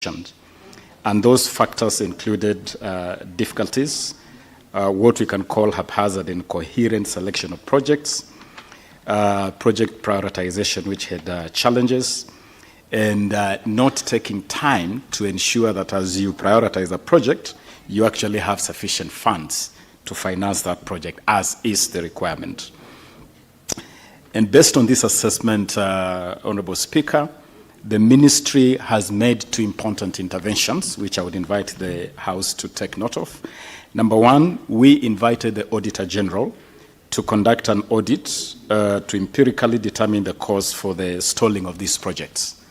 And those factors included difficulties, what we can call haphazard and coherent selection of projects, project prioritization, which had challenges, and not taking time to ensure that as you prioritize a project, you actually have sufficient funds to finance that project, as is the requirement. And based on this assessment, Honorable Speaker, the ministry has made two important interventions, which I would invite the House to take note of. Number one, we invited the Auditor General to conduct an audit to empirically determine the cause for the stalling of these projects,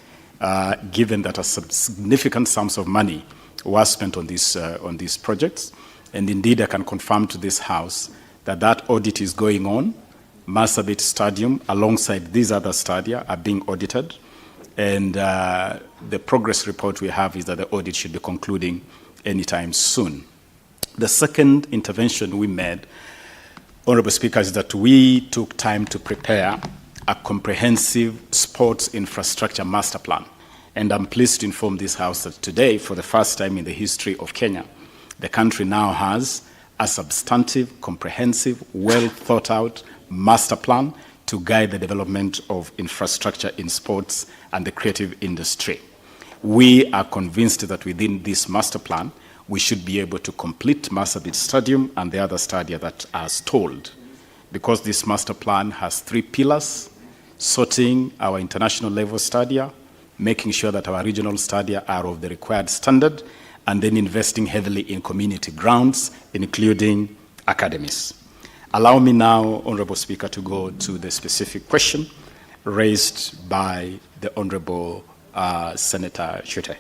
given that a significant sums of money were spent on these projects. And indeed, I can confirm to this House that that audit is going on. Marsabit Stadium, alongside these other stadia, are being audited. And the progress report we have is that the audit should be concluding anytime soon. The second intervention we made, Honorable Speaker, is that we took time to prepare a comprehensive sports infrastructure master plan. And I'm pleased to inform this House that today, for the first time in the history of Kenya, the country now has a substantive, comprehensive, well thought out master plan to guide the development of infrastructure in sports and the creative industry. We are convinced that within this master plan, we should be able to complete Marsabit Stadium and the other stadia that are stalled, because this master plan has three pillars: sorting our international level stadia, making sure that our regional stadia are of the required standard, and then investing heavily in community grounds, including academies. Allow me now, Honorable Speaker, to go to the specific question raised by the Honorable Senator Shute.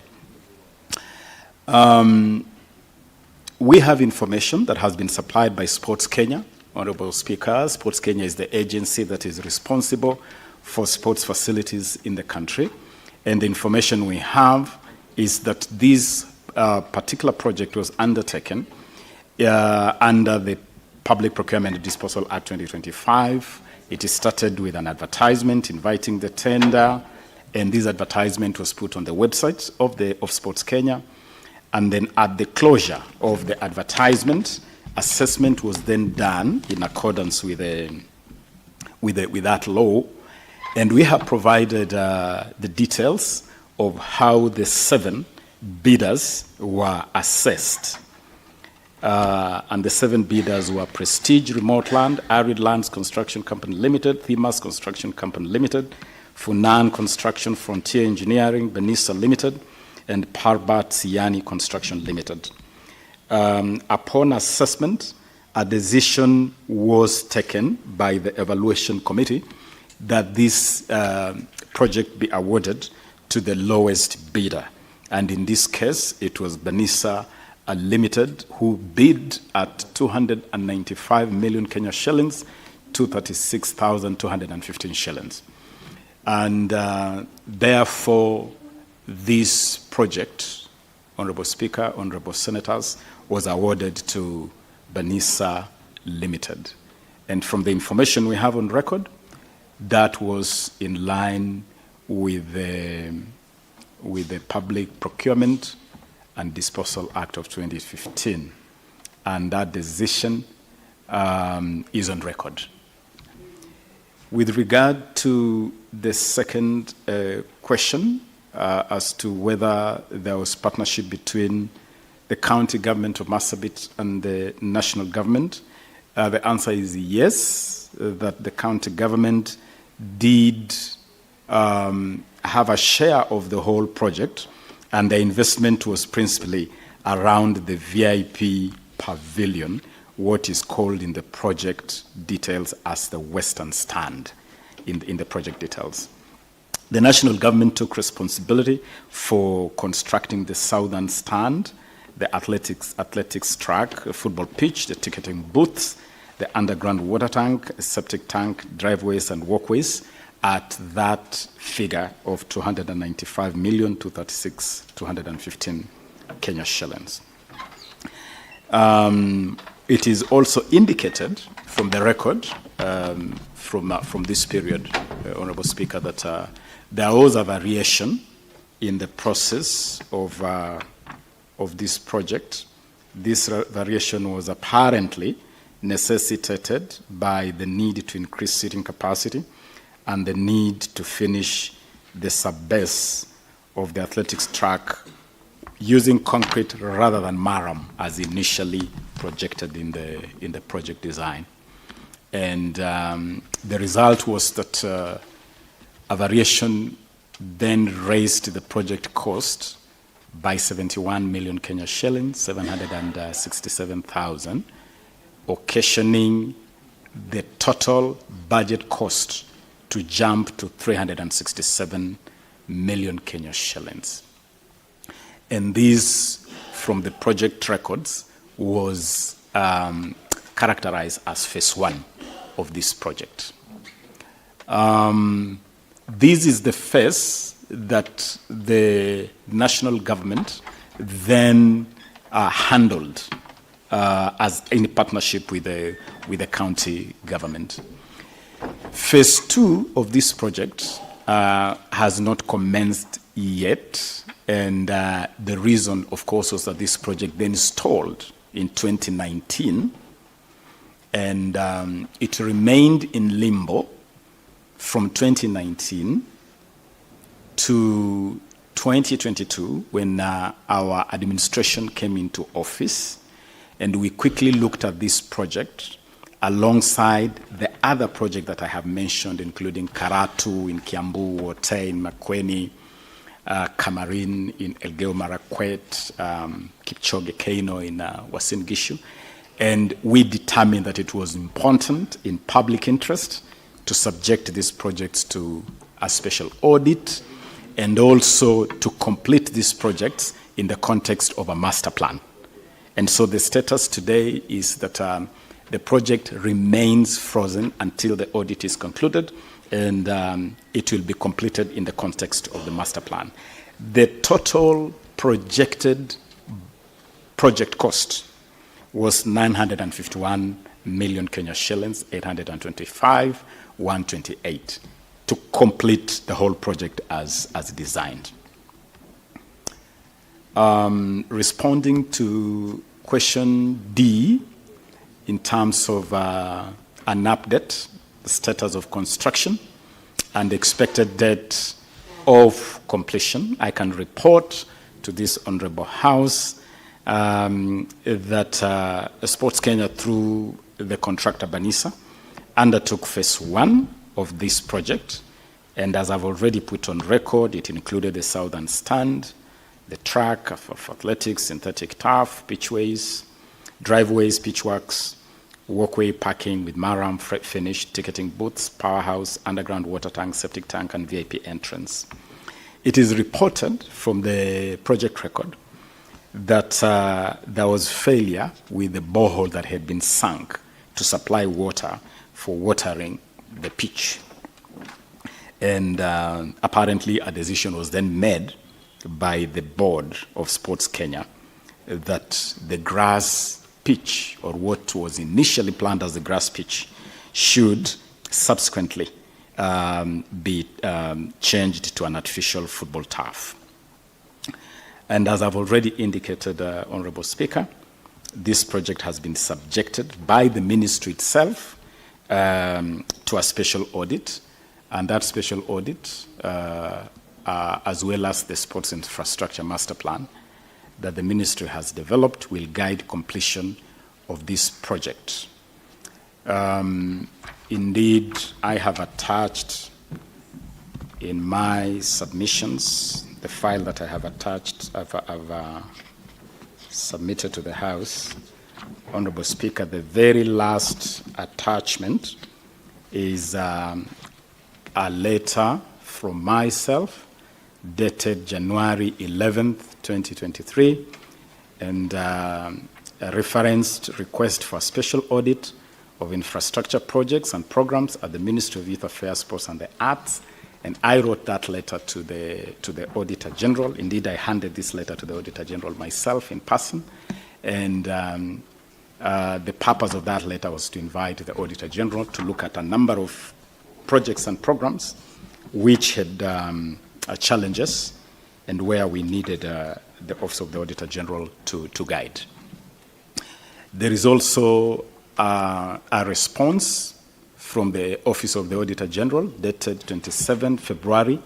We have information that has been supplied by Sports Kenya. Honorable Speaker, Sports Kenya is the agency that is responsible for sports facilities in the country. And the information we have is that this particular project was undertaken under the Public Procurement and Disposal Act 2025. It is started with an advertisement inviting the tender, and this advertisement was put on the website of Sports Kenya. And then at the closure of the advertisement, assessment was then done in accordance with that law. And we have provided the details of how the 7 bidders were assessed. And the 7 bidders were Prestige Remote Land, Arid Lands Construction Company Limited, Themas Construction Company Limited, Funan Construction, Frontier Engineering, Benissa Limited, and Parbat Siani Construction Limited. Upon assessment, a decision was taken by the evaluation committee that this project be awarded to the lowest bidder. And in this case, it was Benissa Limited, who bid at 295 million Kenya shillings, 236,215 shillings. And therefore, this project, Honorable Speaker, Honorable Senators, was awarded to Benissa Limited. And from the information we have on record, that was in line with the Public Procurement and Disposal Act of 2015. And that decision is on record. With regard to the second question as to whether there was partnership between the county government of Marsabit and the national government, the answer is yes, that the county government did have a share of the whole project, and the investment was principally around the VIP pavilion, what is called in the project details as the Western Stand in the project details. The national government took responsibility for constructing the Southern Stand, the athletics track, a football pitch, the ticketing booths, the underground water tank, a septic tank, driveways and walkways at that figure of 295,236,215 Kenya shillings. It is also indicated from the record from this period, Honorable Speaker, that there was a variation in the process of this project. This variation was apparently necessitated by the need to increase seating capacity and the need to finish the sub-base of the athletics track using concrete rather than marram as initially projected in the project design. And the result was that a variation then raised the project cost by 71 million Kenya shillings, 767,000, occasioning the total budget cost to jump to 367 million Kenya shillings. And this, from the project records, was characterized as phase one of this project. This is the phase that the national government then handled as in partnership with the county government. Phase two of this project has not commenced yet, and the reason, of course, was that this project then stalled in 2019, and it remained in limbo from 2019 to 2022, when our administration came into office, and we quickly looked at this project alongside the other project that I have mentioned, including Karatu in Kiambu, Wote in Makueni, Kamarin in Elgeyo Marakwet, Kipchoge Keino in Uasin Gishu. And we determined that it was important in public interest to subject these projects to a special audit, and also to complete these projects in the context of a master plan. And so the status today is that the project remains frozen until the audit is concluded, and it will be completed in the context of the master plan. The total projected project cost was 951 million Kenya shillings, 825, 128, to complete the whole project as designed. Responding to question D, in terms of an update, the status of construction and expected date of completion, I can report to this Honorable House that Sports Kenya, through the contractor Banisa, undertook phase one of this project. And as I've already put on record, it included the southern stand, the track of athletics, synthetic turf, pitchways, driveways, pitchworks, walkway parking with marram finish, ticketing booths, powerhouse, underground water tank, septic tank, and VIP entrance. It is reported from the project record that there was failure with the borehole that had been sunk to supply water for watering the pitch. And apparently a decision was then made by the board of Sports Kenya that the grass pitch, or what was initially planned as the grass pitch, should subsequently be changed to an artificial football turf. And as I've already indicated, Honorable Speaker, this project has been subjected by the ministry itself to a special audit, and that special audit, as well as the sports infrastructure master plan that the ministry has developed, will guide completion of this project. Indeed, I have attached in my submissions, the file that I have attached, I've submitted to the House. Honorable Speaker, the very last attachment is a letter from myself dated January 11th, 2023, and a referenced request for a special audit of infrastructure projects and programs at the Ministry of Youth Affairs, Sports and the Arts. And I wrote that letter to the Auditor General. Indeed, I handed this letter to the Auditor General myself in person. And the purpose of that letter was to invite the Auditor General to look at a number of projects and programs which had challenges and where we needed the Office of the Auditor General to guide. There is also a response from the Office of the Auditor General dated 27 February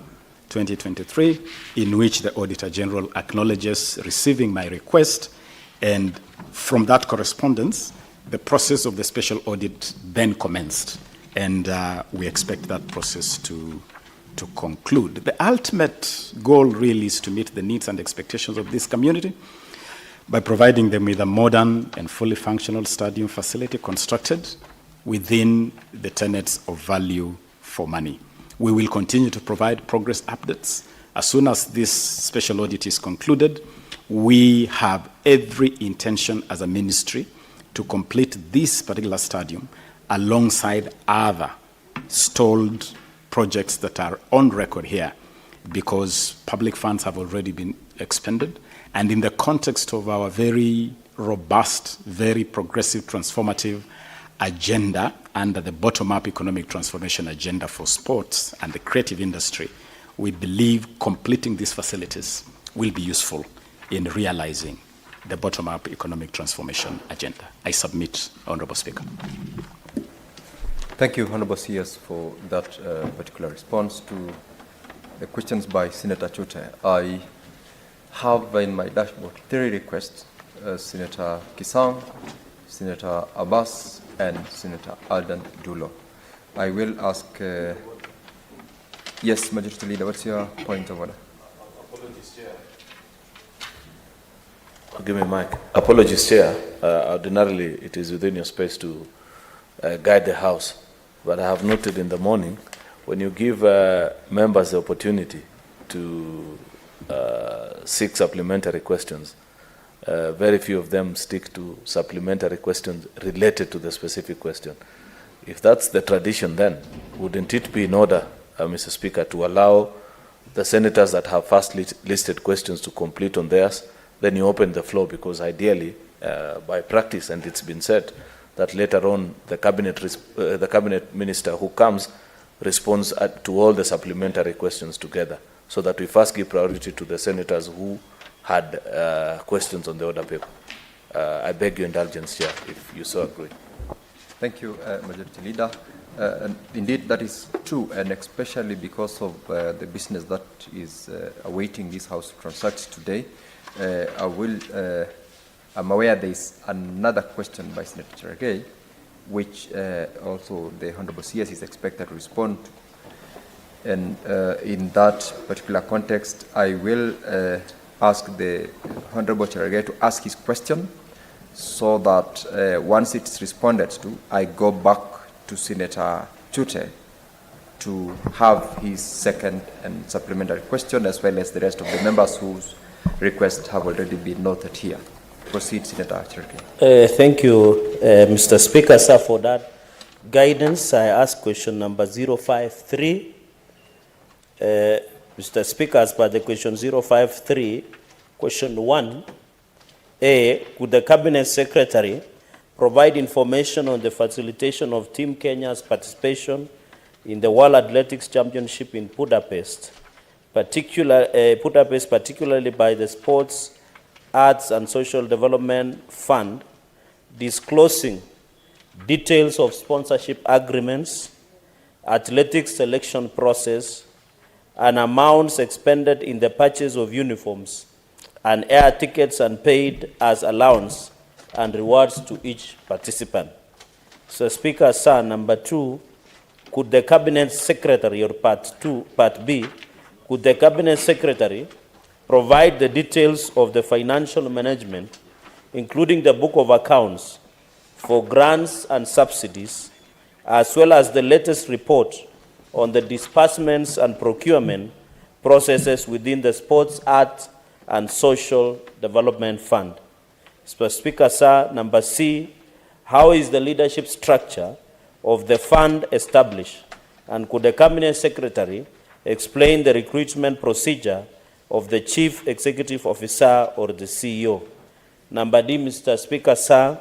2023, in which the Auditor General acknowledges receiving my request, and from that correspondence, the process of the special audit then commenced, and we expect that process to conclude. The ultimate goal really is to meet the needs and expectations of this community by providing them with a modern and fully functional stadium facility constructed within the tenets of value for money. We will continue to provide progress updates. As soon as this special audit is concluded, we have every intention as a ministry to complete this particular stadium alongside other stalled projects that are on record here, because public funds have already been expended. And in the context of our very robust, very progressive, transformative agenda under the bottom-up economic transformation agenda for sports and the creative industry, we believe completing these facilities will be useful in realizing the bottom-up economic transformation agenda. I submit, Honorable Speaker. Thank you, Honorable CS, for that particular response to the questions by Senator Chute. I have in my dashboard 3 requests, Senator Kisang, Senator Abbas, and Senator Alden Dulo. I will ask, yes, Majority Leader, what's your point of order? Apologies, Chair. Give me a mic. Apologies, Chair. Ordinarily, it is within your space to guide the House. But I have noted in the morning, when you give members the opportunity to seek supplementary questions, very few of them stick to supplementary questions related to the specific question. If that's the tradition, then wouldn't it be in order, Mr. Speaker, to allow the senators that have first listed questions to complete on theirs? Then you open the floor, because ideally, by practice, and it's been said, that later on the cabinet minister who comes responds to all the supplementary questions together, so that we first give priority to the senators who had questions on the order paper. I beg your indulgence, Chair, if you so agree. Thank you, Majority Leader. And indeed, that is true, and especially because of the business that is awaiting this House to transact today. I'm aware there is another question by Senator Cherargei, which also the Honorable CS is expected to respond to. And in that particular context, I will ask the Honorable Cherargei to ask his question, so that once it's responded to, I go back to Senator Chute to have his second and supplementary question, as well as the rest of the members whose requests have already been noted here. Proceed, Senator Cherargei. Thank you, Mr. Speaker, sir, for that guidance. I ask question number 053. Mr. Speaker, as per the question 053, question 1, A, could the Cabinet Secretary provide information on the facilitation of Team Kenya's participation in the World Athletics Championship in Budapest, particularly by the Sports, Arts and Social Development Fund, disclosing details of sponsorship agreements, athletics selection process, and amounts expended in the purchase of uniforms and air tickets and paid as allowance and rewards to each participant. So, Speaker, sir, number 2, could the Cabinet Secretary, or part B, could the Cabinet Secretary provide the details of the financial management, including the book of accounts for grants and subsidies, as well as the latest report on the disbursements and procurement processes within the Sports, Art and Social Development Fund? Mr. Speaker, sir, number C, how is the leadership structure of the fund established? And could the Cabinet Secretary explain the recruitment procedure of the Chief Executive Officer or the CEO? Number D, Mr. Speaker, sir,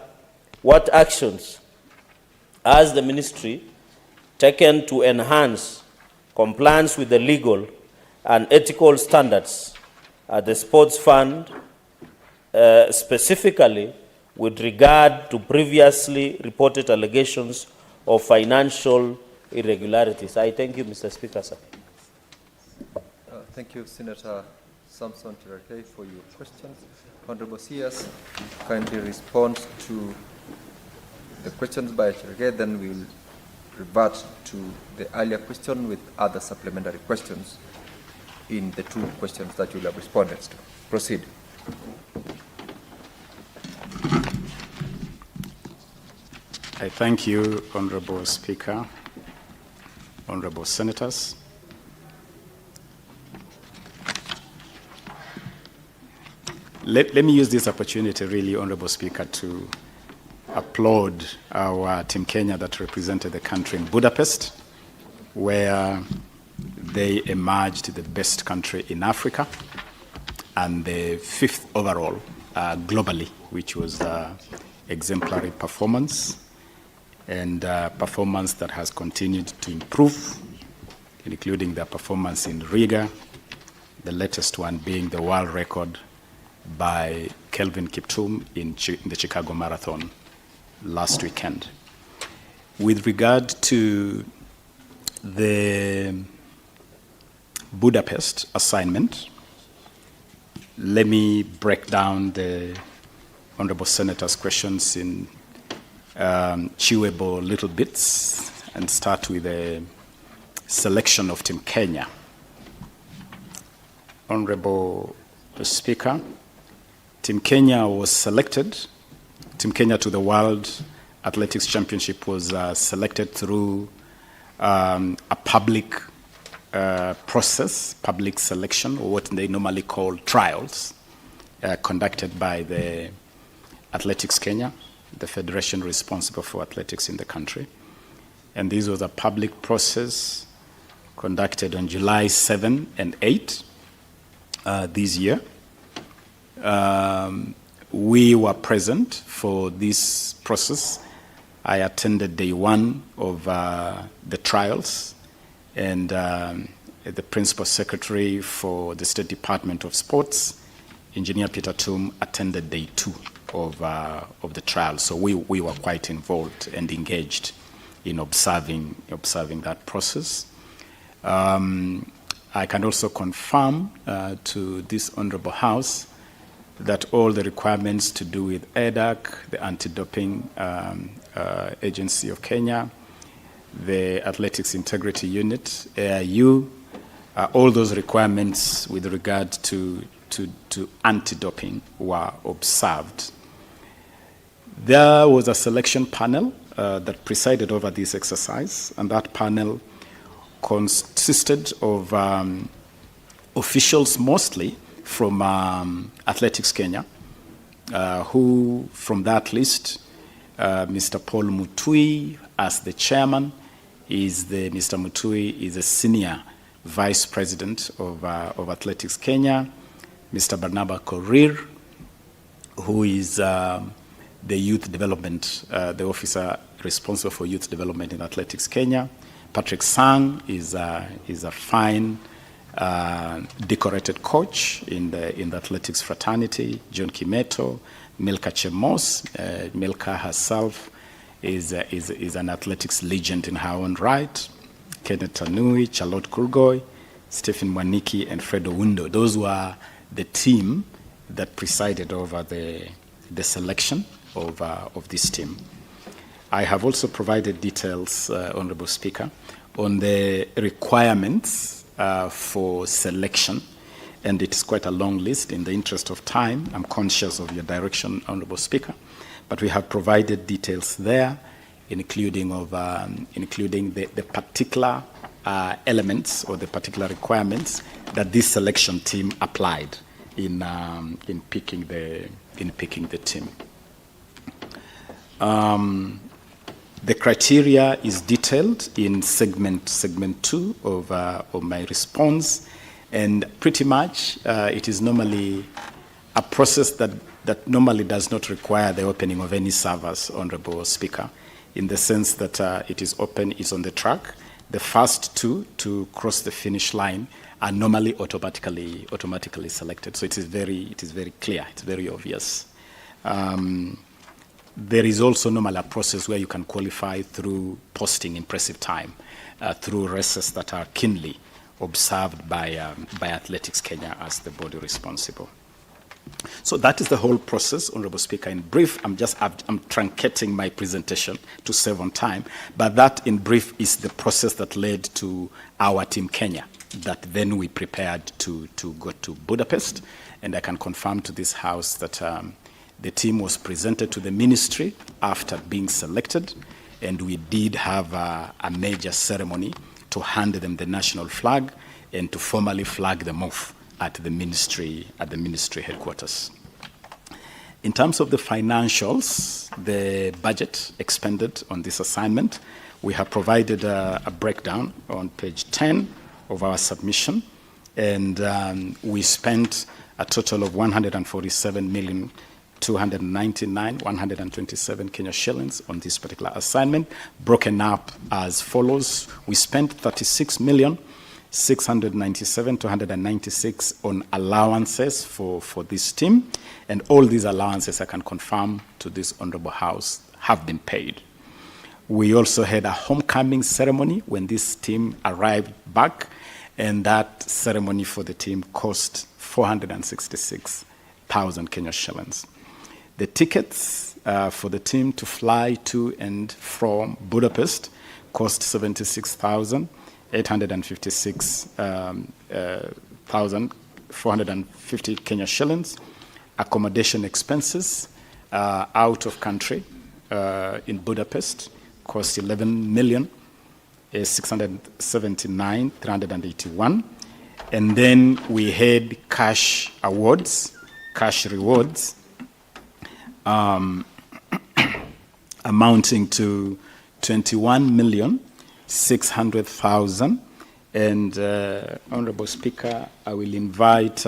what actions has the Ministry taken to enhance compliance with the legal and ethical standards the sports fund, specifically with regard to previously reported allegations of financial irregularities. I thank you, Mr. Speaker, sir. Thank you, Senator Samson Cherargei, for your questions. Honorable CS, kindly respond to the questions by Cherargei, then we'll revert to the earlier question with other supplementary questions in the two questions that you have responded to. Proceed. I thank you, Honorable Speaker, Honorable Senators. Let me use this opportunity, really, Honorable Speaker, to applaud our Team Kenya that represented the country in Budapest, where they emerged the best country in Africa and the 5th overall globally, which was exemplary performance, and performance that has continued to improve, including their performance in Riga, the latest one being the world record by Kelvin Kiptum in the Chicago Marathon last weekend. With regard to the Budapest assignment, let me break down the Honorable Senator's questions in chewable little bits and start with the selection of Team Kenya. Honorable Speaker, Team Kenya was selected. Team Kenya to the World Athletics Championship was selected through a public process, public selection, or what they normally call trials, conducted by the Athletics Kenya, the federation responsible for athletics in the country. And this was a public process conducted on July 7 and 8 this year. We were present for this process. I attended day one of the trials, and the Principal Secretary for the State Department of Sports, Engineer Peter Tum, attended day two of the trial. So we were quite involved and engaged in observing that process. I can also confirm to this Honorable House that all the requirements to do with EDAC, the Anti-Doping Agency of Kenya, the Athletics Integrity Unit, AIU, all those requirements with regard to anti-doping were observed. There was a selection panel that presided over this exercise, and that panel consisted of officials mostly from Athletics Kenya, who from that list, Mr. Paul Mutui as the chairman, Mr. Mutui is a senior vice president of Athletics Kenya, Mr. Barnaba Korir, who is the youth development, the officer responsible for youth development in Athletics Kenya. Patrick Sang is a fine decorated coach in the athletics fraternity. John Kimeto, Milka Chemos, Milka herself is an athletics legend in her own right. Kenneth Tanui, Charlotte Kurgoy, Stephen Mwaniki, and Fred Owundo. Those were the team that presided over the selection of this team. I have also provided details, Honorable Speaker, on the requirements for selection, and it's quite a long list. In the interest of time, I'm conscious of your direction, Honorable Speaker, but we have provided details there, including the particular elements or the particular requirements that this selection team applied in picking the team. The criteria is detailed in segment 2 of my response, and pretty much it is normally a process that normally does not require the opening of any servers, Honorable Speaker, in the sense that it is open, it's on the track. The first two to cross the finish line are normally automatically selected. So it is very clear. It's very obvious. There is also normally a process where you can qualify through posting impressive time, through races that are keenly observed by Athletics Kenya as the body responsible. So that is the whole process, Honorable Speaker. In brief, I'm truncating my presentation to save on time, but that in brief is the process that led to our Team Kenya, that then we prepared to go to Budapest. And I can confirm to this House that the team was presented to the ministry after being selected, and we did have a major ceremony to hand them the national flag and to formally flag them off at the ministry headquarters. In terms of the financials, the budget expended on this assignment, we have provided a breakdown on page 10 of our submission, and we spent a total of 147,299,127 Kenya shillings on this particular assignment, broken up as follows. We spent 36,697,296 on allowances for this team, and all these allowances, I can confirm to this Honorable House, have been paid. We also had a homecoming ceremony when this team arrived back, and that ceremony for the team cost 466,000 Kenya shillings. The tickets for the team to fly to and from Budapest cost 76,856,450 Kenya shillings. Accommodation expenses out of country in Budapest cost 11,679,381. And then we had cash awards, cash rewards, amounting to 21,600,000. And Honorable Speaker, I will invite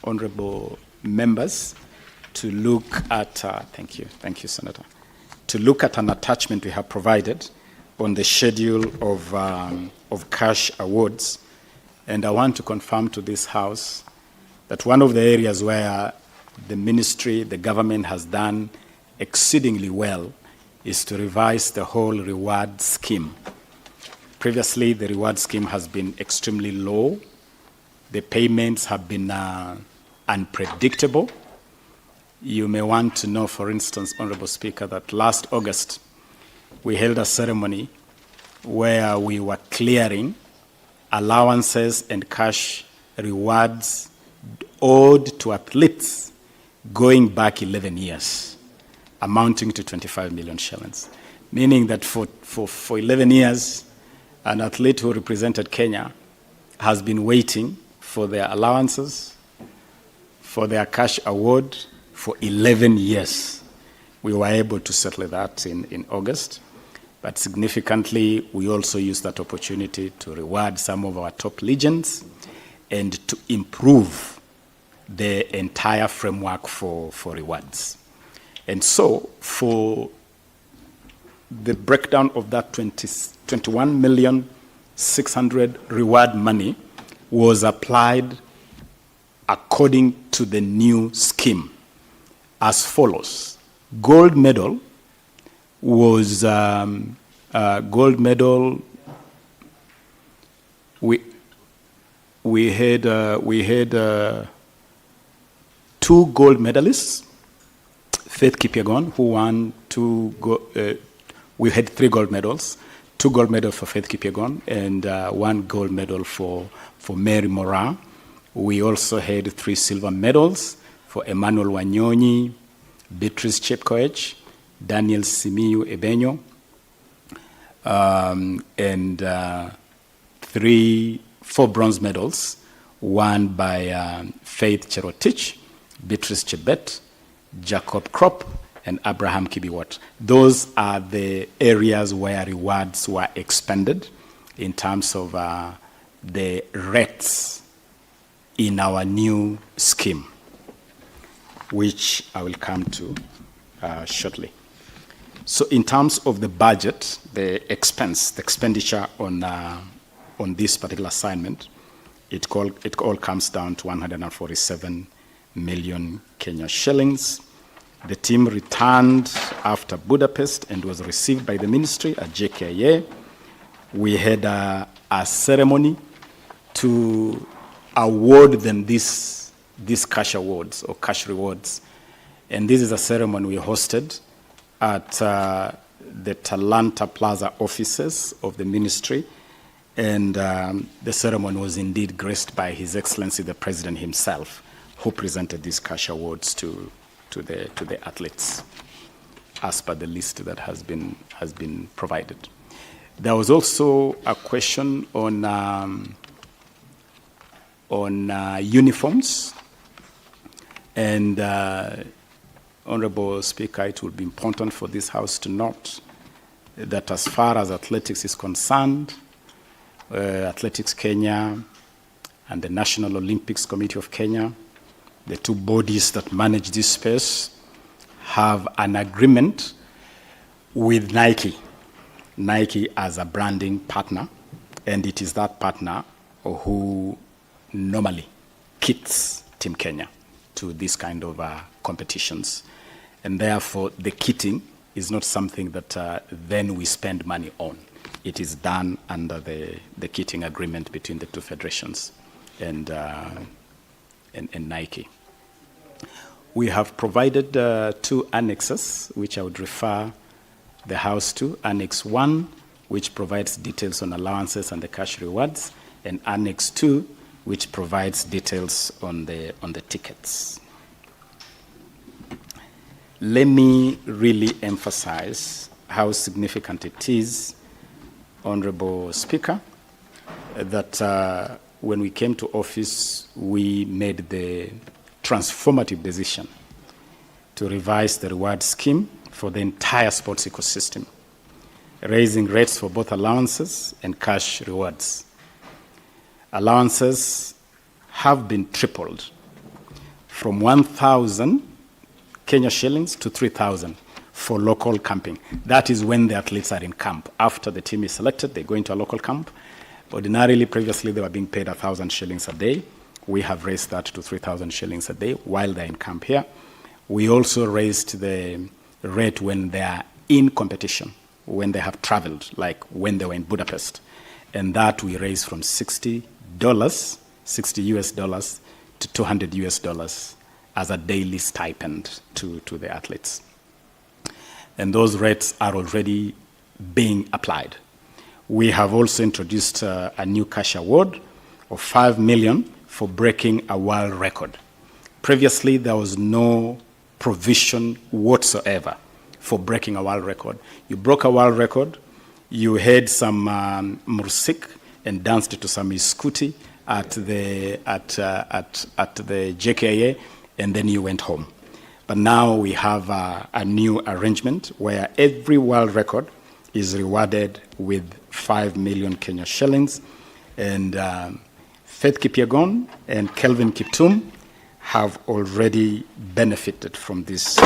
honorable members to look at. Thank you, Senator. To look at an attachment we have provided on the schedule of cash awards, and I want to confirm to this House that one of the areas where the ministry, the government has done exceedingly well is to revise the whole reward scheme. Previously, the reward scheme has been extremely low. The payments have been unpredictable. You may want to know, for instance, Honorable Speaker, that last August, we held a ceremony where we were clearing allowances and cash rewards owed to athletes going back 11 years, amounting to 25 million shillings, meaning that for 11 years, an athlete who represented Kenya has been waiting for their allowances, for their cash award for 11 years. We were able to settle that in August, but significantly, we also used that opportunity to reward some of our top legends and to improve the entire framework for rewards. And so, for the breakdown of that 21,600,000 reward money was applied according to the new scheme as follows. Gold medal was gold medal. We had 2 gold medalists. Faith Kipyegon, who won we had 3 gold medals. 2 gold medals for Faith Kipyegon and 1 gold medal for Mary Moraa. We also had 3 silver medals for Emmanuel Wanyonyi, Beatrice Chepkoech, Daniel Simiyu Ebenyo, and 4 bronze medals, won by Faith Cherotich, Beatrice Chebet, Jacob Krop, and Abraham Kibiwot. Those are the areas where rewards were expended in terms of the rates in our new scheme, which I will come to shortly. So in terms of the budget, the expenditure on this particular assignment, it all comes down to 147 million Kenya shillings. The team returned after Budapest and was received by the ministry at JKIA. We had a ceremony to award them these cash awards or cash rewards. And this is a ceremony we hosted at the Talanta Plaza offices of the ministry. And the ceremony was indeed graced by His Excellency the President himself, who presented these cash awards to the athletes, as per the list that has been provided. There was also a question on uniforms, and Honorable Speaker, it will be important for this House to note that as far as athletics is concerned, Athletics Kenya and the National Olympics Committee of Kenya, the two bodies that manage this space, have an agreement with Nike as a branding partner, and it is that partner who normally kits Team Kenya to this kind of competitions. And therefore, the kitting is not something that then we spend money on. It is done under the kitting agreement between the two federations and Nike. We have provided two annexes, which I would refer the House to. Annex 1, which provides details on allowances and the cash rewards, and Annex 2, which provides details on the tickets. Let me really emphasize how significant it is, Honorable Speaker, that when we came to office, we made the transformative decision to revise the reward scheme for the entire sports ecosystem, raising rates for both allowances and cash rewards. Allowances have been tripled from 1,000 Kenya shillings to 3,000 for local camping. That is when the athletes are in camp. After the team is selected, they go into a local camp. Ordinarily, previously, they were being paid 1,000 shillings a day. We have raised that to 3,000 shillings a day while they're in camp here. We also raised the rate when they are in competition, when they have traveled, like when they were in Budapest. And that we raised from $60 US dollars, to $200 US as a daily stipend to the athletes. And those rates are already being applied. We have also introduced a new cash award of 5 million for breaking a world record. Previously, there was no provision whatsoever for breaking a world record. You broke a world record, you had some mursik and danced to some iskuti at the JKIA, and then you went home. But now we have a new arrangement where every world record is rewarded with 5 million Kenya shillings. And Faith Kipyegon and Kelvin Kiptum have already benefited from this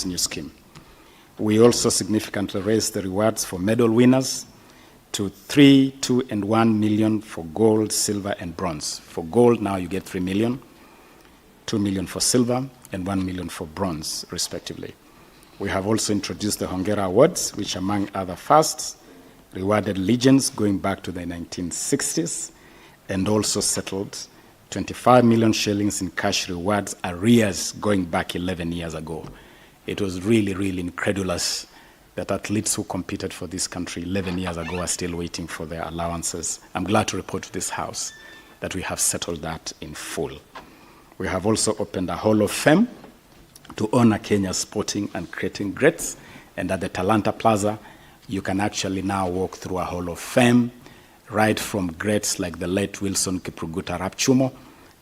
new scheme. We also significantly raised the rewards for medal winners to 3, 2, and 1 million for gold, silver, and bronze. For gold, now you get 3 million, 2 million for silver, and 1 million for bronze, respectively. We have also introduced the Hongera Awards, which, among other firsts, rewarded legends going back to the 1960s, and also settled 25 million shillings in cash rewards arrears going back 11 years ago. It was really, really incredulous that athletes who competed for this country 11 years ago are still waiting for their allowances. I'm glad to report to this House that we have settled that in full. We have also opened a Hall of Fame to honor Kenya's sporting and creating greats. And at the Talanta Plaza, you can actually now walk through a Hall of Fame, right from greats like the late Wilson Kiprugut Arap Chumo,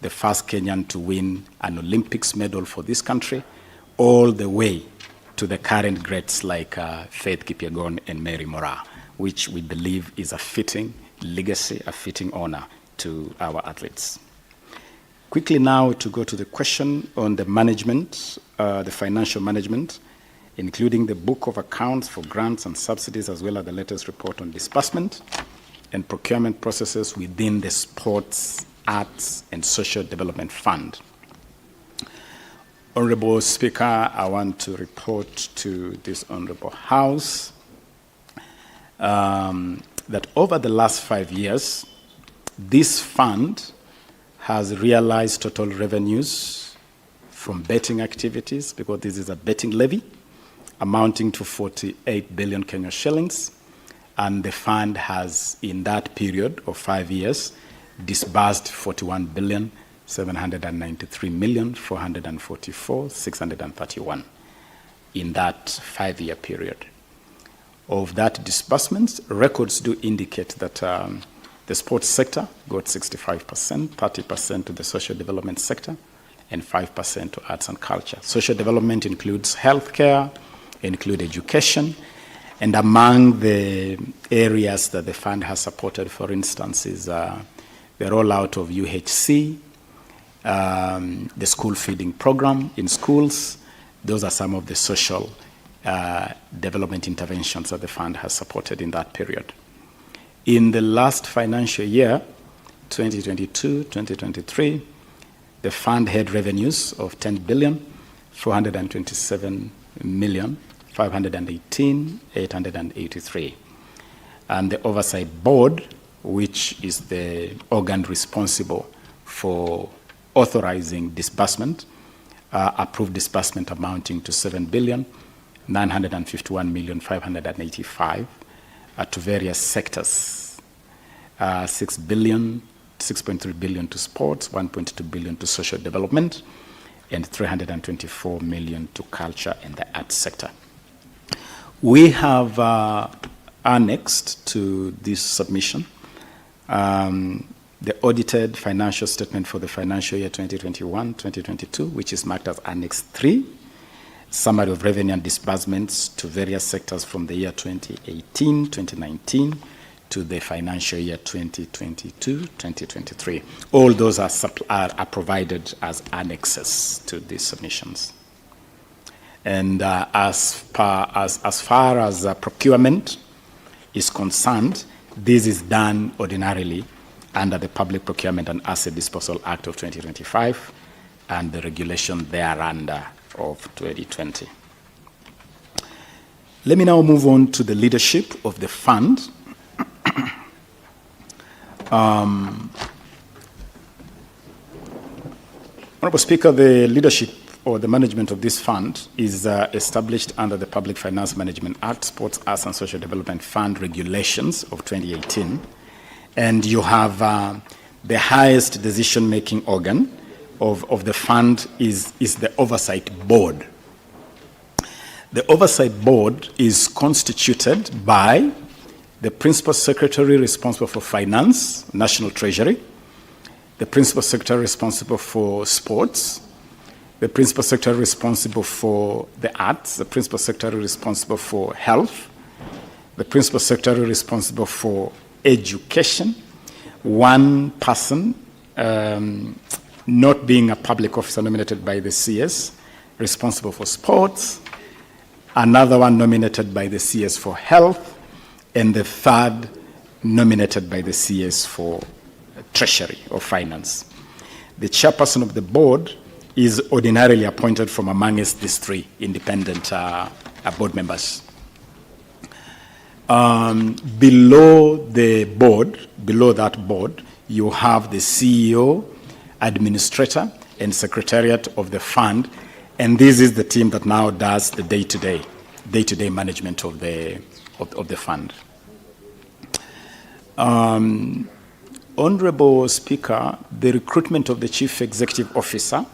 the first Kenyan to win an Olympics medal for this country, all the way to the current greats like Faith Kipyegon and Mary Moraa, which we believe is a fitting legacy, a fitting honor to our athletes. Quickly now to go to the question on the management, the financial management including the book of accounts for grants and subsidies, as well as the latest report on disbursement and procurement processes within the Sports, Arts and Social Development Fund. Honorable Speaker, I want to report to this Honorable House that over the last 5 years, this fund has realized total revenues from betting activities, because this is a betting levy, amounting to 48 billion Kenya shillings. And the fund has, in that period of 5 years, disbursed 41 billion 793 million 444 631 in that 5-year period. Of that disbursements, records do indicate that the sports sector got 65%, 30% to the social development sector, and 5% to arts and culture. Social development includes healthcare, include education, and among the areas that the fund has supported, for instance, is the rollout of UHC, the school feeding program in schools. Those are some of the social development interventions that the fund has supported in that period. In the last financial year, 2022-2023, the fund had revenues of 10 billion 427 million 518 883, and the oversight board, which is the organ responsible for authorizing disbursement, approved disbursement amounting to 7 billion 951 million 585 to various sectors, 6.3 billion to sports, 1.2 billion to social development, and 324 million to culture and the arts sector. We have annexed to this submission the audited financial statement for the financial year 2021-2022, which is marked as Annex 3, summary of revenue and disbursements to various sectors from the year 2018-2019 to the financial year 2022-2023. All those are provided as annexes to these submissions. And as far as procurement is concerned, this is done ordinarily under the Public Procurement and Asset Disposal Act of 2025 and the regulation thereunder of 2020. Let me now move on to the leadership of the fund. Honorable Speaker, the leadership or the management of this fund is established under the Public Finance Management Act, Sports, Arts and Social Development Fund regulations of 2018. And you have the highest decision-making organ of the fund is the Oversight Board. The Oversight Board is constituted by the Principal Secretary responsible for Finance, National Treasury, the Principal Secretary responsible for Sports, the Principal Secretary responsible for the Arts, the Principal Secretary responsible for Health, the Principal Secretary responsible for Education, one person not being a public officer nominated by the CS responsible for Sports, another one nominated by the CS for Health, and the third nominated by the CS for Treasury or Finance. The chairperson of the board is ordinarily appointed from amongst these three independent board members. Below that board, you have the CEO, administrator, and secretariat of the fund, and this is the team that now does the day-to-day management of the fund. Honorable Speaker, the recruitment of the Chief Executive Officer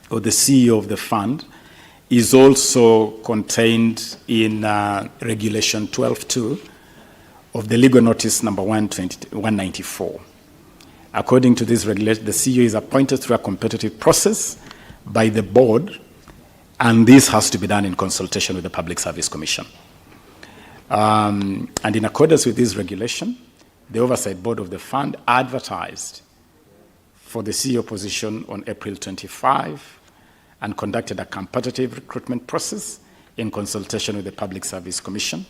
or the CEO of the fund is also contained in Regulation 12.2 of the Legal Notice number 194. According to this regulation, the CEO is appointed through a competitive process by the board, and this has to be done in consultation with the Public Service Commission. And in accordance with this regulation, the Oversight Board of the fund advertised for the CEO position on April 25 and conducted a competitive recruitment process in consultation with the Public Service Commission.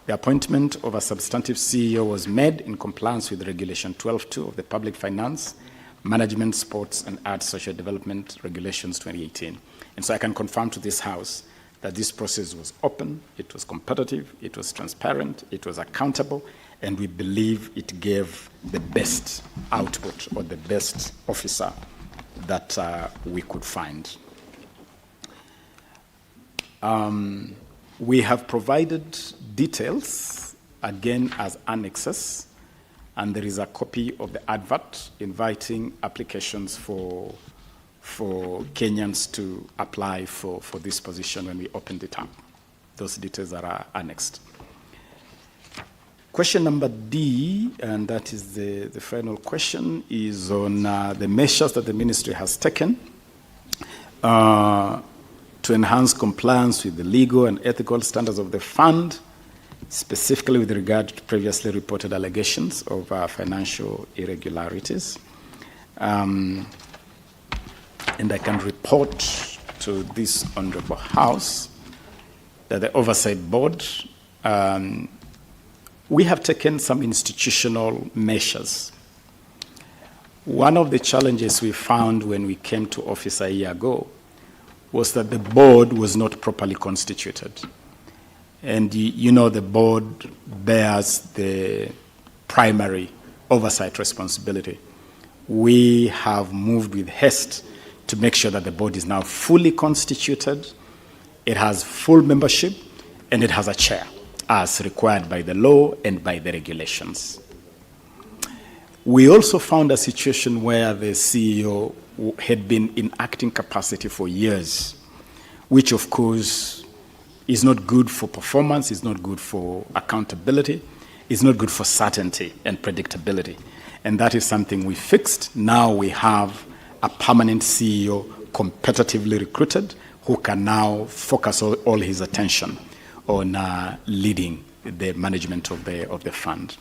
The appointment of a substantive CEO was made in compliance with Regulation 12.2 of the Public Finance, Management, Sports and Arts Social Development Regulations 2018. And so I can confirm to this House that this process was open, it was competitive, it was transparent, it was accountable, and we believe it gave the best output or the best officer that we could find. We have provided details, again, as annexes, and there is a copy of the advert inviting applications for Kenyans to apply for this position when we opened it up. Those details are annexed. Question number D, and that is the final question, is on the measures that the ministry has taken to enhance compliance with the legal and ethical standards of the fund, specifically with regard to previously reported allegations of financial irregularities. And I can report to this Honorable House that the Oversight Board, we have taken some institutional measures. One of the challenges we found when we came to office a year ago was that the board was not properly constituted. And you know the board bears the primary oversight responsibility. We have moved with haste to make sure that the board is now fully constituted, it has full membership, and it has a chair, as required by the law and by the regulations. We also found a situation where the CEO had been in acting capacity for years, which of course is not good for performance, is not good for accountability, is not good for certainty and predictability. And that is something we fixed. Now we have a permanent CEO competitively recruited who can now focus all his attention on leading the management of the fund.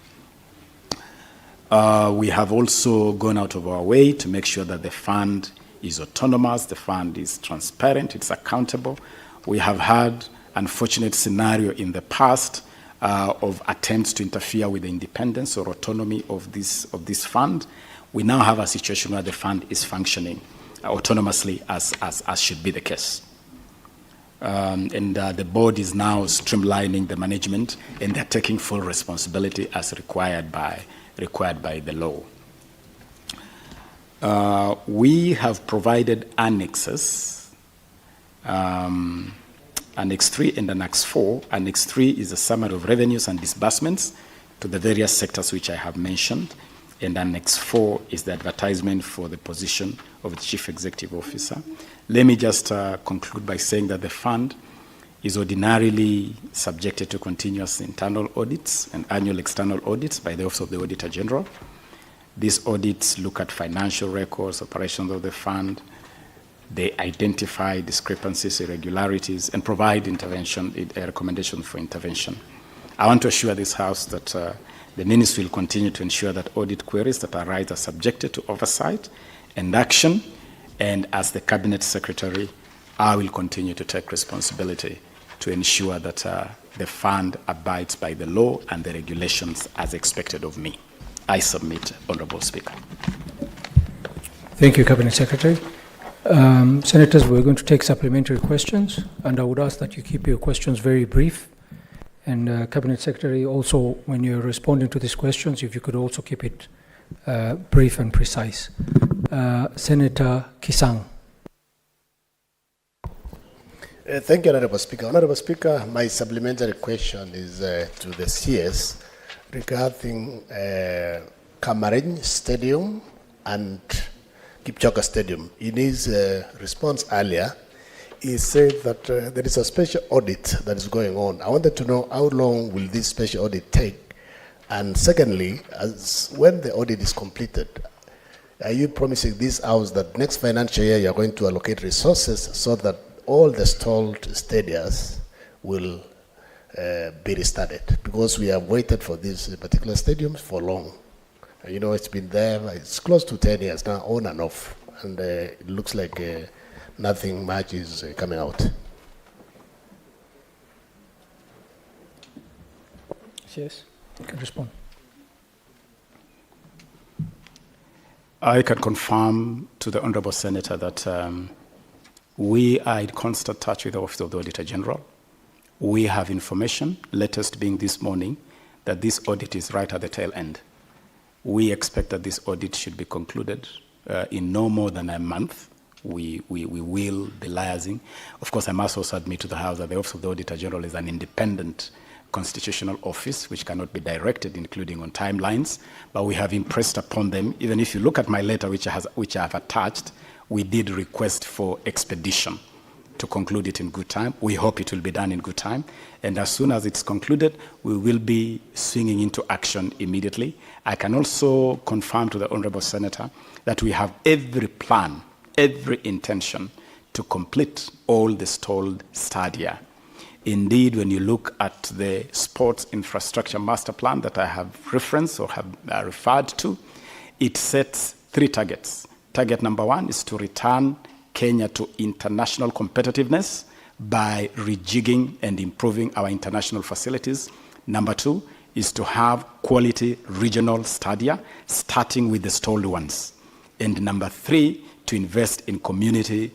We have also gone out of our way to make sure that the fund is autonomous, the fund is transparent, it's accountable. We have had unfortunate scenario in the past of attempts to interfere with the independence or autonomy of this fund. We now have a situation where the fund is functioning autonomously as should be the case. And the board is now streamlining the management, and they're taking full responsibility as required by the law. We have provided annexes, Annex 3 and Annex 4. Annex 3 is a summary of revenues and disbursements to the various sectors which I have mentioned, and Annex 4 is the advertisement for the position of the Chief Executive Officer. Let me just conclude by saying that the fund is ordinarily subjected to continuous internal audits and annual external audits by the Office of the Auditor General. These audits look at financial records, operations of the fund. They identify discrepancies, irregularities, and provide a recommendation for intervention. I want to assure this House that the Ministry will continue to ensure that audit queries that arise are subjected to oversight and action, and as the Cabinet Secretary, I will continue to take responsibility to ensure that the fund abides by the law and the regulations as expected of me. I submit, Honourable Speaker. Thank you, Cabinet Secretary. Senators, we're going to take supplementary questions, and I would ask that you keep your questions very brief. And Cabinet Secretary, also, when you're responding to these questions, if you could also keep it brief and precise. Senator Kisang. Thank you, Honourable Speaker. Honourable Speaker, my supplementary question is to the CS regarding Kamareny Stadium and Kipchoge Stadium. In his response earlier, he said that there is a special audit that is going on. I wanted to know how long will this special audit take? And secondly, when the audit is completed, are you promising this House that next financial year you are going to allocate resources so that all the stalled stadiums will be restarted? Because we have waited for these particular stadiums for long. You know, it's been there, it's close to 10 years now, on and off. And it looks like nothing much is coming out. Yes, you can respond. I can confirm to the Honourable Senator that we are in constant touch with the Office of the Auditor General. We have information, latest being this morning, that this audit is right at the tail end. We expect that this audit should be concluded in no more than a month. We will be liaising. Of course, I must also admit to the House that the Office of the Auditor General is an independent constitutional office which cannot be directed, including on timelines, but we have impressed upon them. Even if you look at my letter, which I have attached, we did request for expedition to conclude it in good time. We hope it will be done in good time. And as soon as it's concluded, we will be swinging into action immediately. I can also confirm to the Honourable Senator that we have every plan, every intention to complete all the stalled stadia. Indeed, when you look at the sports infrastructure master plan that I have referenced or have referred to, it sets 3 targets. Target number 1 is to return Kenya to international competitiveness by rejigging and improving our international facilities. Number 2 is to have quality regional stadia, starting with the stalled ones. And number 3, to invest in community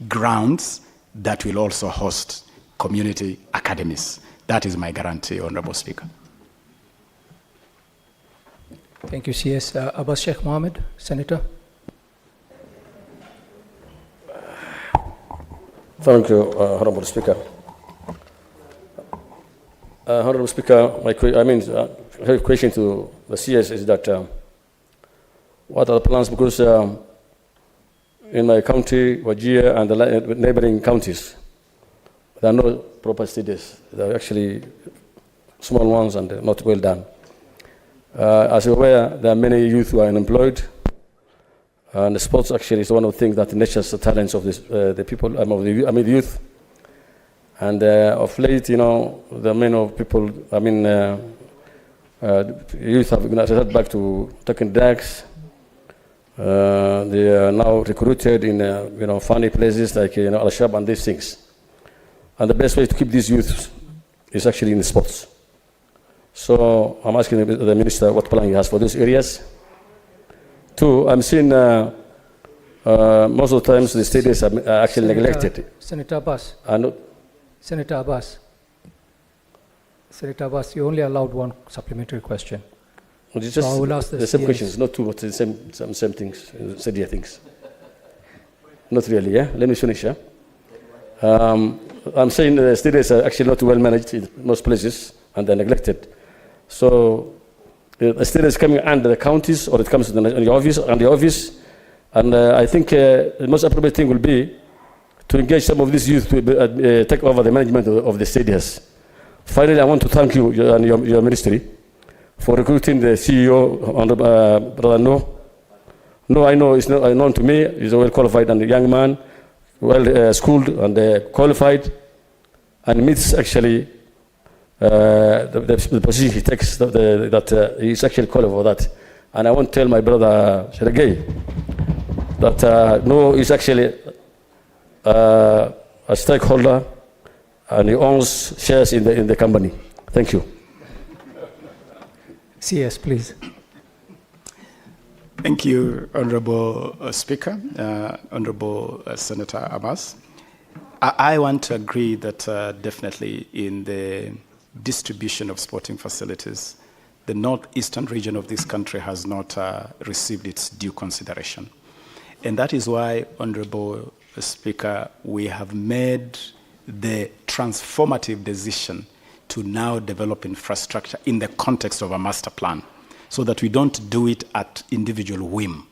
grounds that will also host community academies. That is my guarantee, Honourable Speaker. Thank you, CS. Abbas Sheikh Mohammed, Senator. Thank you, Honourable Speaker. Honourable Speaker, my question to the CS is that what are the plans? Because in my county, Wajir, and the neighboring counties, there are no proper studies. They are actually small ones and not well done. As you're aware, there are many youth who are unemployed, and the sports actually is one of the things that nurtures the talents of the people, the youth. And of late, the many people, youth have been back to taking drugs. They are now recruited in funny places like Al-Shabaab and these things. And the best way to keep these youths is actually in the sports. So I'm asking the minister what plan he has for those areas. 2, I'm seeing most of the times the stadiums are actually neglected. Senator Abbas. No. Senator Abbas. Senator Abbas, you only allowed 1 supplementary question. Well, it's just so I will ask the same questions, not 2, but the same things, similar things. Not really, yeah? Let me finish, yeah? I'm saying the stadiums are actually not well managed in most places, and they're neglected. So the stadiums coming under the counties, or it comes to the office, and I think the most appropriate thing will be to engage some of these youth to take over the management of the stadiums. Finally, I want to thank you and your ministry for recruiting the CEO, Brother No. No, I know, it's not known to me. He's a well-qualified and a young man, well-schooled and qualified, and meets actually the position he takes, that he's actually qualified for that. And I want to tell my brother Sergei that No is actually a stakeholder, and he owns shares in the company. Thank you. CS, please. Thank you, Honourable Speaker, Honourable Senator Abbas. I want to agree that definitely in the distribution of sporting facilities, the northeastern region of this country has not received its due consideration. And that is why, Honourable Speaker, we have made the transformative decision to now develop infrastructure in the context of a master plan, so that we don't do it at individual whim,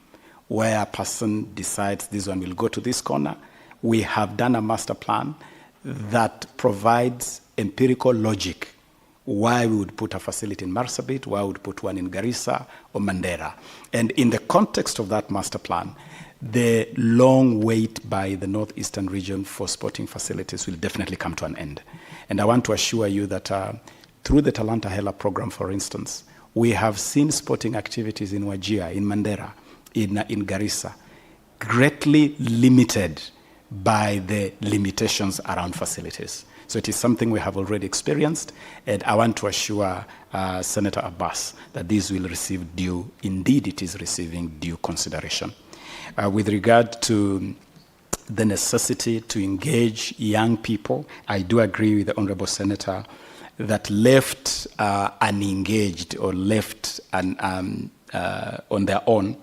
where a person decides this one will go to this corner. We have done a master plan that provides empirical logic why we would put a facility in Marsabit, why we would put one in Garissa or Mandera. And in the context of that master plan, the long wait by the northeastern region for sporting facilities will definitely come to an end. And I want to assure you that through the Talanta Hela program, for instance, we have seen sporting activities in Wajir, in Mandera, in Garissa, greatly limited by the limitations around facilities. So it is something we have already experienced, and I want to assure Senator Abbas that this will receive due, indeed it is receiving due consideration. With regard to the necessity to engage young people, I do agree with the Honorable Senator that left unengaged or left on their own,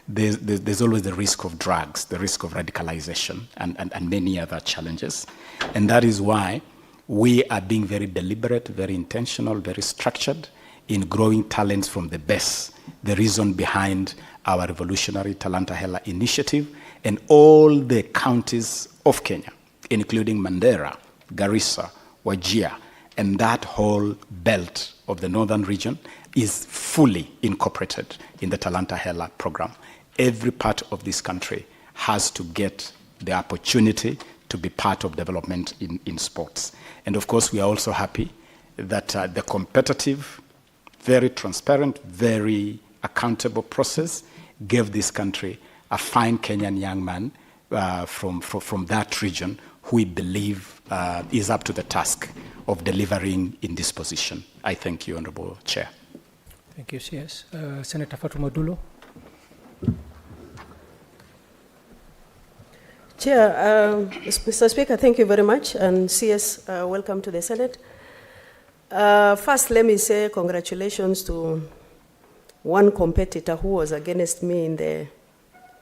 there's always the risk of drugs, the risk of radicalization, and many other challenges. And that is why we are being very deliberate, very intentional, very structured in growing talents from the best. The reason behind our revolutionary Talanta Hela initiative and all the counties of Kenya, including Mandera, Garissa, Wajir, and that whole belt of the northern region is fully incorporated in the Talanta Hela program. Every part of this country has to get the opportunity to be part of development in sports. And of course, we are also happy that the competitive, very transparent, very accountable process gave this country a fine Kenyan young man from that region who we believe is up to the task of delivering in this position. I thank you, Honorable Chair. Thank you, CS. Senator Fatuma Dulo. Chair, Mr. Speaker, thank you very much, and CS, welcome to the Senate. First, let me say congratulations to one competitor who was against me in the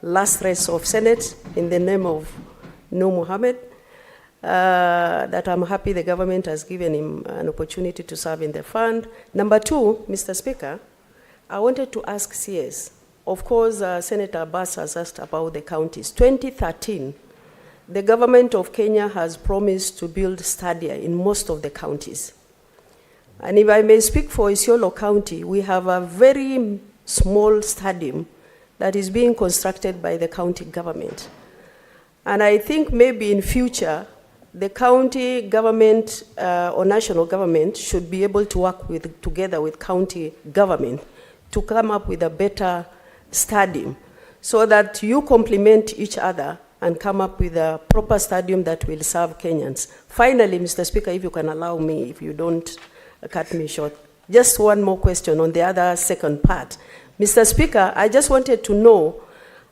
last race of Senate in the name of Noor Mohammed, that I'm happy the government has given him an opportunity to serve in the fund. Number two, Mr. Speaker, I wanted to ask CS, of course, Senator Abbas has asked about the counties. 2013, the government of Kenya has promised to build stadia in most of the counties. And if I may speak for Isiolo County, we have a very small stadium that is being constructed by the county government. And I think maybe in future, the county government or national government should be able to work together with county government to come up with a better stadium so that you complement each other and come up with a proper stadium that will serve Kenyans. Finally, Mr. Speaker, if you can allow me, if you don't cut me short, just one more question on the other second part. Mr. Speaker, I just wanted to know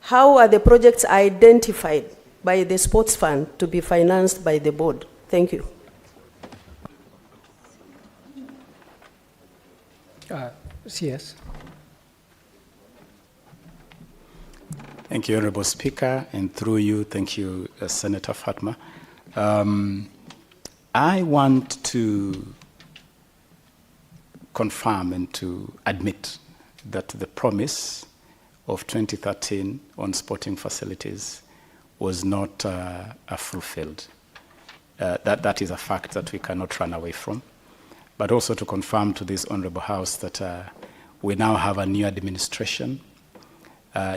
how are the projects identified by the sports fund to be financed by the board? Thank you. CS. Thank you, Honorable Speaker, and through you, thank you, Senator Fatma. I want to confirm and to admit that the promise of 2013 on sporting facilities was not fulfilled. That is a fact that we cannot run away from. But also to confirm to this Honorable House that we now have a new administration,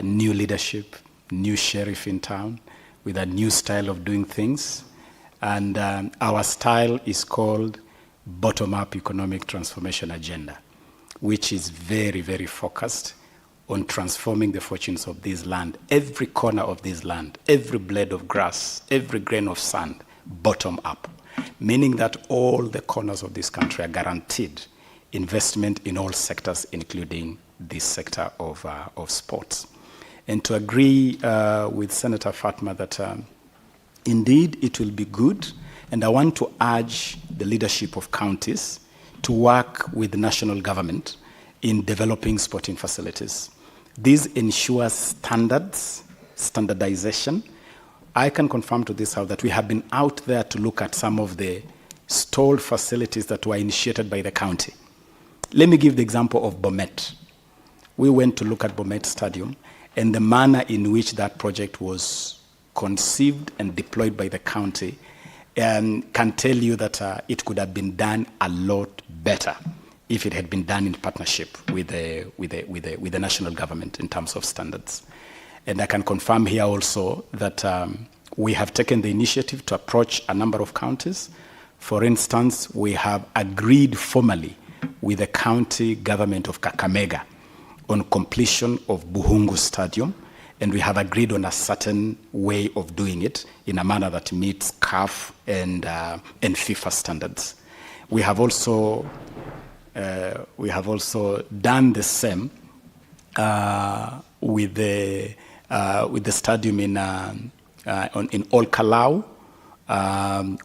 new leadership, new sheriff in town with a new style of doing things. And our style is called Bottom-Up Economic Transformation Agenda, which is very, very focused on transforming the fortunes of this land, every corner of this land, every blade of grass, every grain of sand, bottom up, meaning that all the corners of this country are guaranteed investment in all sectors, including this sector of sports. And to agree with Senator Fatma that indeed it will be good, and I want to urge the leadership of counties to work with the national government in developing sporting facilities. This ensures standardization. I can confirm to this House that we have been out there to look at some of the stalled facilities that were initiated by the county. Let me give the example of Bomet. We went to look at Bomet Stadium, and the manner in which that project was conceived and deployed by the county can tell you that it could have been done a lot better if it had been done in partnership with the national government in terms of standards. And I can confirm here also that we have taken the initiative to approach a number of counties. For instance, we have agreed formally with the county government of Kakamega on completion of Buhungu Stadium, and we have agreed on a certain way of doing it in a manner that meets CAF and FIFA standards. We have also done the same with the stadium in Olkalau.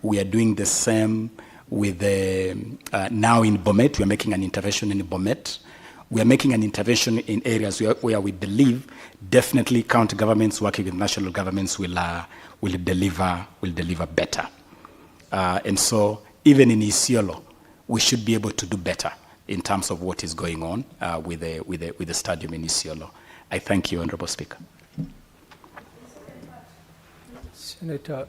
We are doing the same with now in Bomet. We are making an intervention in Bomet. We are making an intervention in areas where we believe definitely county governments working with national governments will deliver better. And so even in Isiolo, we should be able to do better in terms of what is going on with the stadium in Isiolo. I thank you, Honorable Speaker. Senator.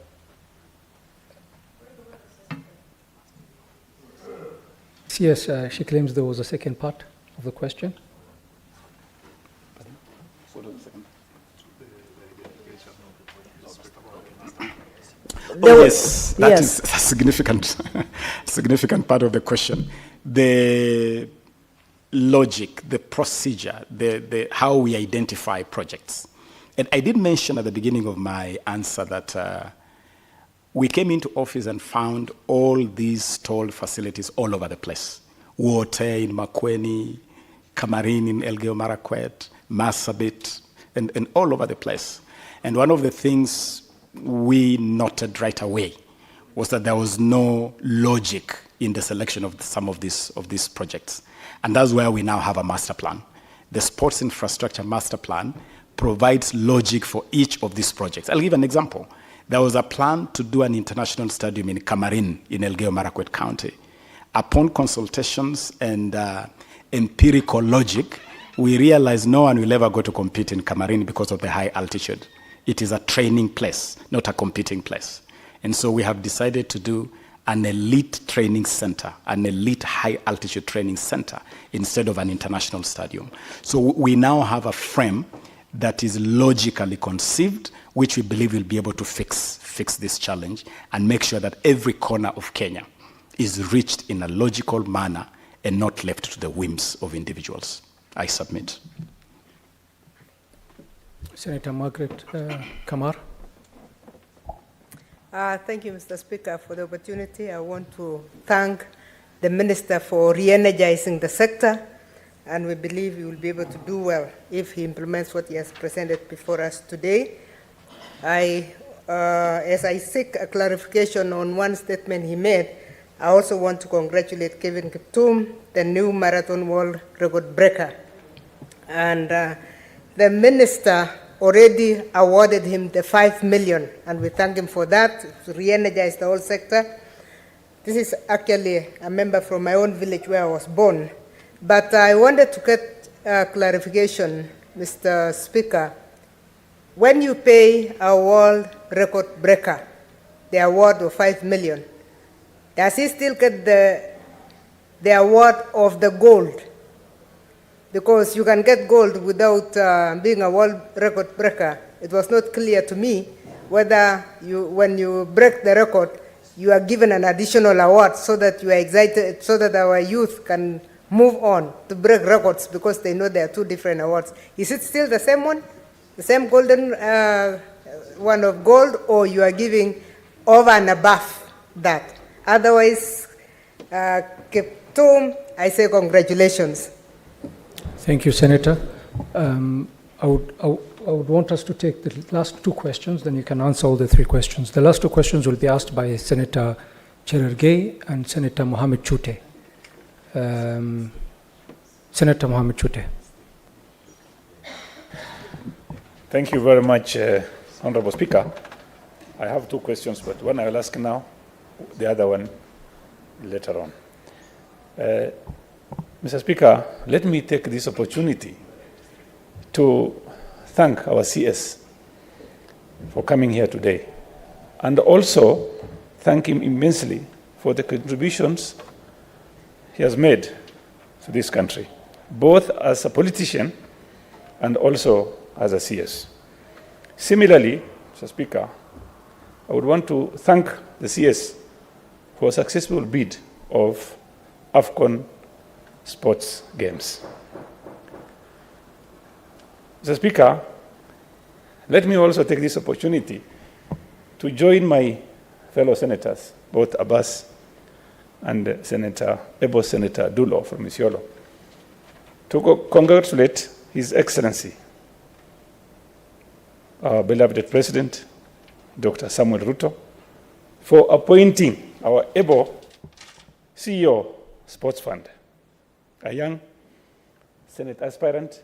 Yes, she claims there was a second part of the question. Yes, that is a significant part of the question. The logic, the procedure, the how we identify projects. And I did mention at the beginning of my answer that we came into office and found all these stalled facilities all over the place. Water in Makueni, Kamarin in Elgeyo Marakwet, Marsabit, and all over the place. And one of the things we noted right away was that there was no logic in the selection of some of these projects. And that's where we now have a master plan. The Sports Infrastructure Master Plan provides logic for each of these projects. I'll give an example. There was a plan to do an international stadium in Kamarin in Elgeyo Marakwet County. Upon consultations and empirical logic, we realized no one will ever go to compete in Kamarin because of the high altitude. It is a training place, not a competing place. And so we have decided to do an elite training center, an elite high altitude training center instead of an international stadium. So we now have a frame that is logically conceived, which we believe will be able to fix this challenge and make sure that every corner of Kenya is reached in a logical manner and not left to the whims of individuals. I submit. Senator Margaret Kamar. Thank you, Mr. Speaker, for the opportunity. I want to thank the Minister for re-energizing the sector, and we believe he will be able to do well if he implements what he has presented before us today. As I seek a clarification on one statement he made, I also want to congratulate Kevin Kiptum, the new marathon world record breaker. And the Minister already awarded him the 5 million, and we thank him for that, to re-energize the whole sector. This is actually a member from my own village where I was born. But I wanted to get clarification, Mr. Speaker. When you pay a world record breaker the award of 5 million, does he still get the award of the gold? Because you can get gold without being a world record breaker. It was not clear to me whether when you break the record, you are given an additional award so that you are excited, so that our youth can move on to break records because they know there are two different awards. Is it still the same one? The same golden one of gold, or you are giving over and above that? Otherwise, Kiptum, I say congratulations. Thank you, Senator. I would want us to take the last two questions, then you can answer all the three questions. The last two questions will be asked by Senator Cherargei and Senator Mohamed Chute. Senator Mohamed Chute. Thank you very much, Honorable Speaker. I have two questions, but one I will ask now, the other one later on. Mr. Speaker, let me take this opportunity to thank our CS for coming here today, and also thank him immensely for the contributions he has made to this country, both as a politician and also as a CS. Similarly, Mr. Speaker, I would want to thank the CS for a successful bid of AFCON sports games. Mr. Speaker, Let me also take this opportunity to join my fellow senators, both Abbas and Ebo Senator Dulo from Isiolo, to congratulate His Excellency, our beloved President, Dr. Samuel Ruto, for appointing our Ebo CEO Sports Fund, a young Senate aspirant,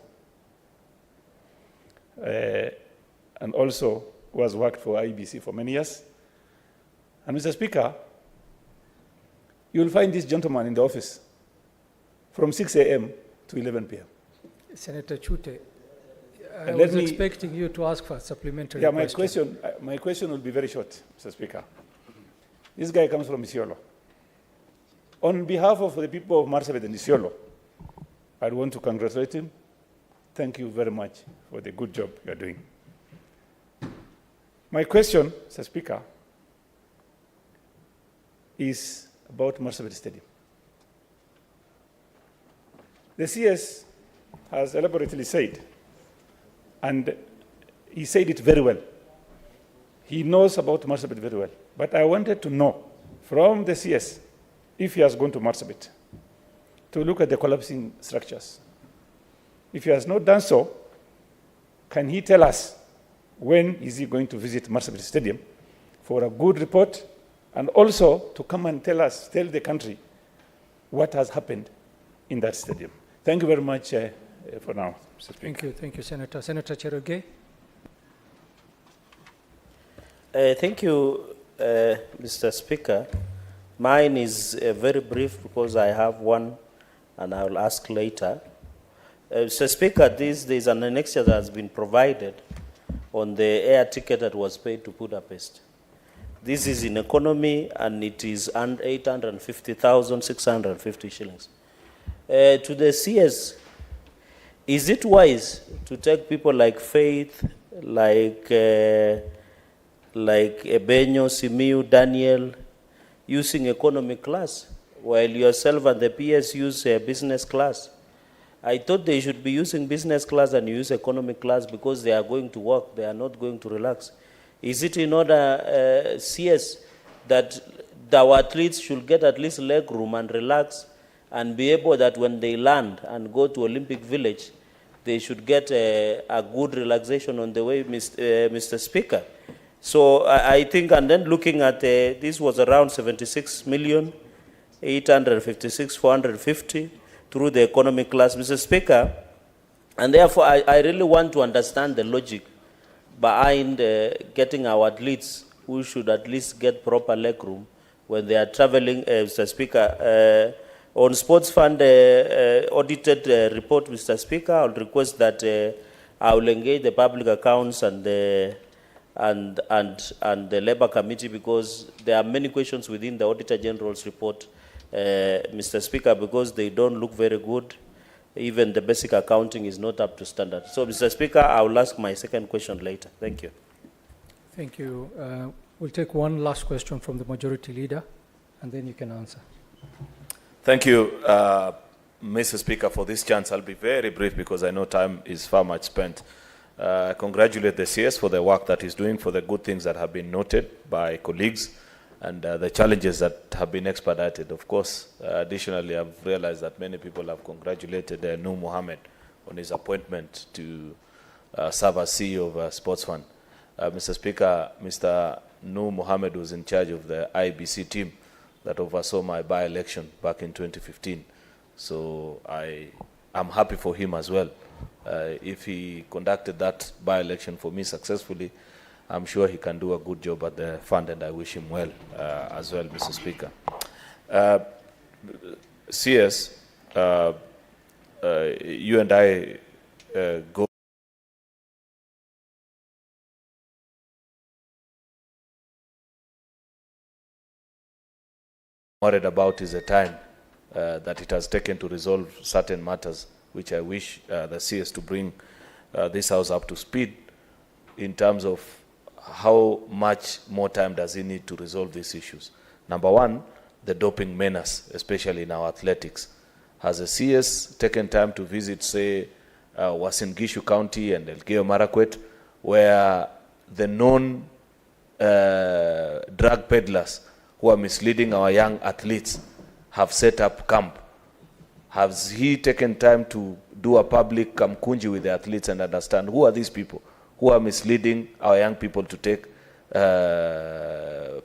and also who has worked for IBC for many years. And Mr. Speaker, you will find this gentleman in the office from 6 a.m. to 11 p.m. Senator Chute, I Let was me- expecting you to ask for a supplementary Yeah, question. my question will be very short, Mr. Speaker. This guy comes from Isiolo. On behalf of the people of Marsabit and Isiolo, I want to congratulate him. Thank you very much for the good job you are doing. My question, Mr. Speaker, is about Marsabit Stadium. The CS has elaborately said, and he said it very well. He knows about Marsabit very well. But I wanted to know from the CS, if he has gone to Marsabit, to look at the collapsing structures. If he has not done so, can he tell us when is he going to visit Marsabit Stadium for a good report, and also to come and tell the country what has happened in that stadium. Thank you very much for now, Mr. Speaker. Thank you, Senator. Senator Cheroge. Thank you, Mr. Speaker. Mine is very brief because I have one and I will ask later. Mr. Speaker, there is an annexure that has been provided on the air ticket that was paid to Budapest. This is in economy and it is 850,650 shillings. To the CS, is it wise to take people like Faith, like Ebenyo, Simiu, Daniel, using economy class, while yourself and the PS use business class? I thought they should be using business class and use economy class because they are going to work, they are not going to relax. Is it in order, CS, that our athletes should get at least leg room and relax and be able that when they land and go to Olympic Village, they should get a good relaxation on the way, Mr. Speaker? So I think, and then looking at this was around 76,856,450 through the economy class, Mr. Speaker, and therefore I really want to understand the logic behind getting our athletes who should at least get proper leg room when they are traveling, Mr. Speaker. On sports fund audited report, Mr. Speaker, I'll request that I will engage the public accounts and the Labour Committee because there are many questions within the Auditor General's report, Mr. Speaker, because they don't look very good. Even the basic accounting is not up to standard. So, Mr. Speaker, I will ask my second question later. Thank you. Thank you. We'll take one last question from the Majority Leader, and then you can answer. Thank you, Mr. Speaker, for this chance. I'll be very brief because I know time is far much spent. Congratulate the CS for the work that he's doing, for the good things that have been noted by colleagues, and the challenges that have been expedited. Of course, additionally, I've realized that many people have congratulated Noor Mohammed on his appointment to serve as CEO of Sports Fund. Mr. Speaker, Mr. Noor Mohammed was in charge of the IBC team that oversaw my by-election back in 2015. So I'm happy for him as well. If he conducted that by-election for me successfully, I'm sure he can do a good job at the fund, and I wish him well as well, Mr. Speaker. CS, you and I go worried about is the time that it has taken to resolve certain matters, which I wish the CS to bring this House up to speed in terms of how much more time does he need to resolve these issues. Number one, the doping menace, especially in our athletics. Has the CS taken time to visit, say, Uasin Gishu County and Elgeyo Marakwet, where the known drug peddlers who are misleading our young athletes have set up camp? Has he taken time to do a public kamkunji with the athletes and understand who are these people who are misleading our young people to take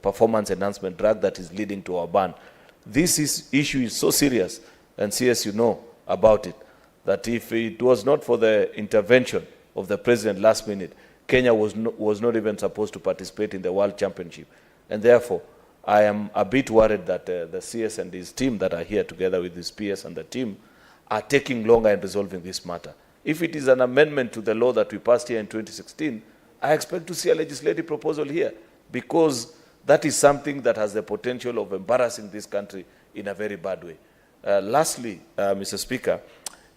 performance enhancement drug that is leading to our ban? This issue is so serious, and CS, you know about it, that if it was not for the intervention of the president last minute, Kenya was not even supposed to participate in the World Championship. And therefore, I am a bit worried that the CS and his team that are here together with his PS and the team are taking longer in resolving this matter. If it is an amendment to the law that we passed here in 2016, I expect to see a legislative proposal here, because that is something that has the potential of embarrassing this country in a very bad way. Lastly, Mr. Speaker,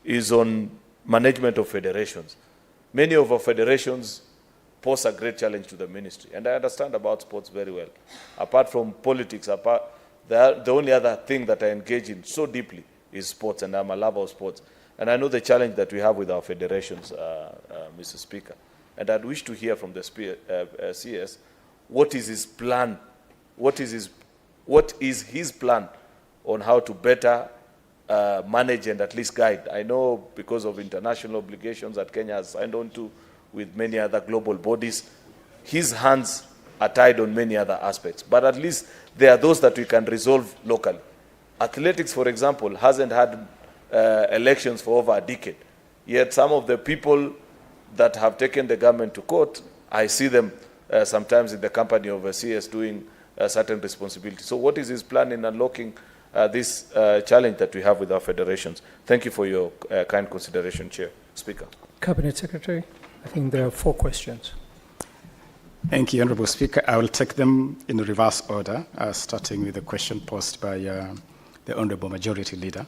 is on management of federations. Many of our federations pose a great challenge to the ministry, and I understand about sports very well. Apart from politics, the only other thing that I engage in so deeply is sports, and I'm a lover of sports. And I know the challenge that we have with our federations, Mr. Speaker. And I'd wish to hear from the CS, what is his plan? What is his plan on how to better manage and at least guide? I know because of international obligations that Kenya has signed on to with many other global bodies, his hands are tied on many other aspects. But at least there are those that we can resolve locally. Athletics, for example, hasn't had elections for over a decade. Yet some of the people that have taken the government to court, I see them sometimes in the company of a CS doing certain responsibility. So what is his plan in unlocking this challenge that we have with our federations? Thank you for your kind consideration, Chair. Speaker. Cabinet Secretary, I think there are 4 questions. Thank you, Honourable Speaker. I will take them in reverse order, starting with the question posed by the Honourable Majority Leader.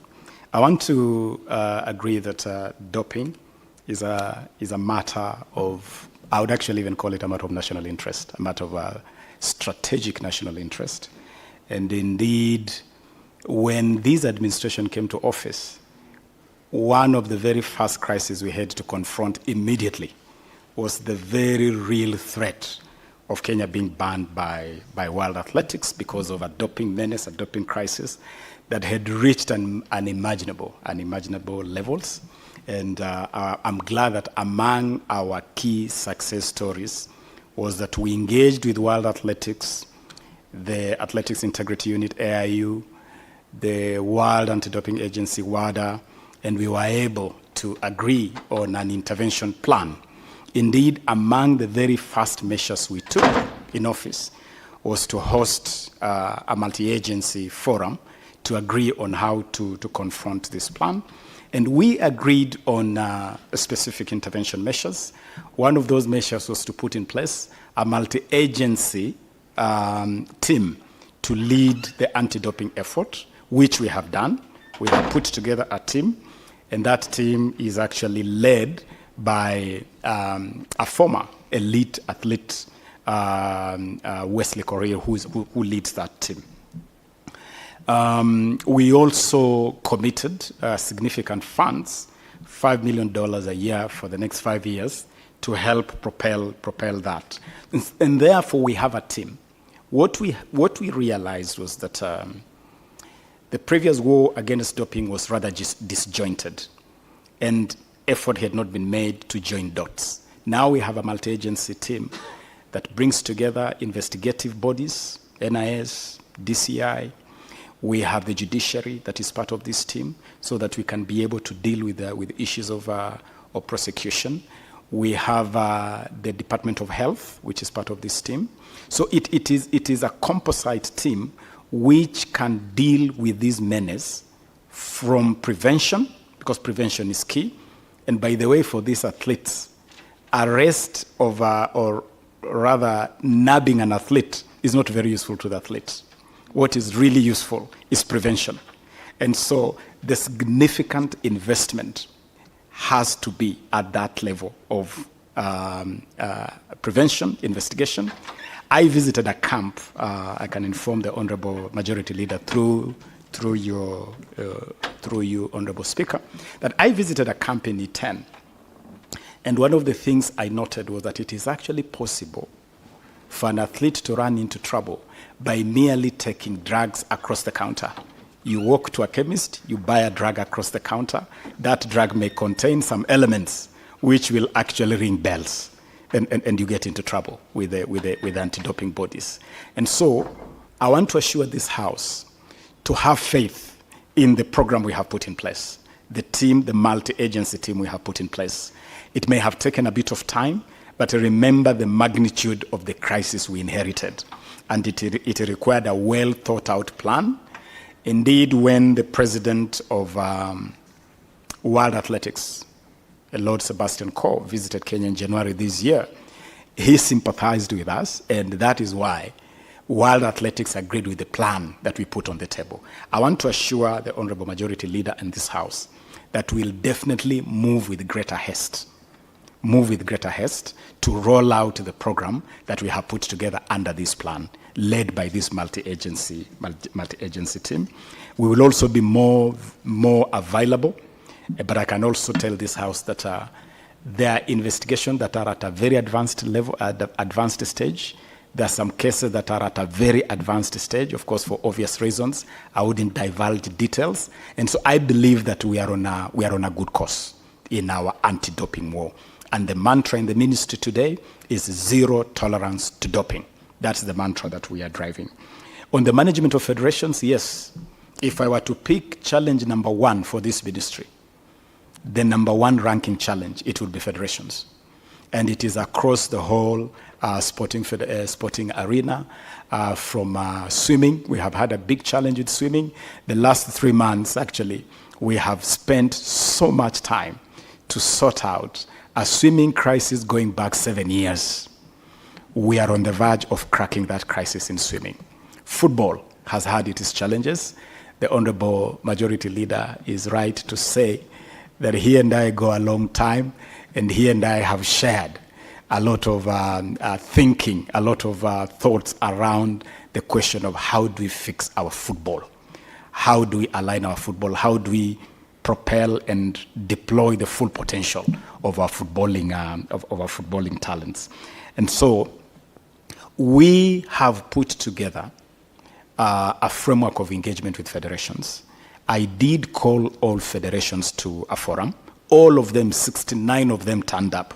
I want to agree that doping is a matter of, I would actually even call it a matter of national interest, a matter of strategic national interest. And indeed, when this administration came to office, one of the very first crises we had to confront immediately was the very real threat of Kenya being banned by World Athletics because of a doping menace, a doping crisis that had reached unimaginable levels. And I'm glad that among our key success stories was that we engaged with World Athletics, the Athletics Integrity Unit, AIU, the World Anti-Doping Agency, WADA, and we were able to agree on an intervention plan. Indeed, among the very first measures we took in office was to host a multi-agency forum to agree on how to confront this plan. And we agreed on specific intervention measures. One of those measures was to put in place a multi-agency team to lead the anti-doping effort, which we have done. We have put together a team, and that team is actually led by a former elite athlete, Wesley Korir, who leads that team. We also committed significant funds, $5 million a year for the next 5 years, to help propel that. And therefore, we have a team. What we realized was that the previous war against doping was rather disjointed, and effort had not been made to join dots. Now we have a multi-agency team that brings together investigative bodies, NIS, DCI. We have the judiciary that is part of this team, so that we can be able to deal with issues of prosecution. We have the Department of Health, which is part of this team. So it is a composite team which can deal with this menace from prevention, because prevention is key. And by the way, for these athletes, arrest of, or rather nabbing an athlete is not very useful to the athlete. What is really useful is prevention. And so the significant investment has to be at that level of prevention, investigation. I visited a camp, I can inform the Honourable Majority Leader through you, Honourable Speaker, that I visited a camp in E10. And one of the things I noted was that it is actually possible for an athlete to run into trouble by merely taking drugs across the counter. You walk to a chemist, you buy a drug across the counter. That drug may contain some elements which will actually ring bells, and you get into trouble with the anti-doping bodies. And so I want to assure this House to have faith in the program we have put in place, the team, the multi-agency team we have put in place. It may have taken a bit of time, but remember the magnitude of the crisis we inherited. And it required a well-thought-out plan. Indeed, when the president of World Athletics, Lord Sebastian Coe, visited Kenya in January this year, he sympathized with us, and that is why World Athletics agreed with the plan that we put on the table. I want to assure the Honorable Majority Leader in this House that we'll definitely move with greater haste to roll out the program that we have put together under this plan, led by this multi-agency team. We will also be more available, but I can also tell this House that there are investigations that are at a very advanced level, at the advanced stage. There are some cases that are at a very advanced stage, of course, for obvious reasons. I wouldn't divulge details. And so I believe that we are on a good course in our anti-doping war. And the mantra in the ministry today is zero tolerance to doping. That's the mantra that we are driving. On the management of federations, yes, if I were to pick challenge number one for this ministry, the number one ranking challenge, it would be federations. And it is across the whole sporting arena. From swimming, we have had a big challenge with swimming. The last 3 months, actually, we have spent so much time to sort out a swimming crisis going back 7 years. We are on the verge of cracking that crisis in swimming. Football has had its challenges. The Honorable Majority Leader is right to say that he and I go a long time, and he and I have shared a lot of thinking, a lot of thoughts around the question of how do we fix our football? How do we align our football? How do we propel and deploy the full potential of our footballing talents? And so we have put together a framework of engagement with federations. I did call all federations to a forum. All of them, 69 of them, turned up.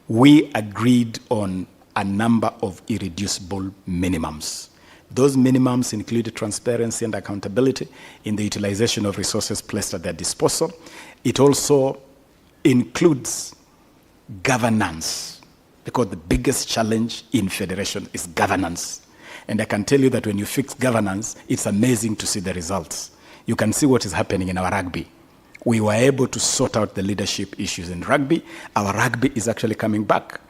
We agreed on a number of irreducible minimums. Those minimums included transparency and accountability in the utilization of resources placed at their disposal. It also includes governance, because the biggest challenge in federation is governance. And I can tell you that when you fix governance, it's amazing to see the results. You can see what is happening in our rugby. We were able to sort out the leadership issues in rugby. Our rugby is actually coming back.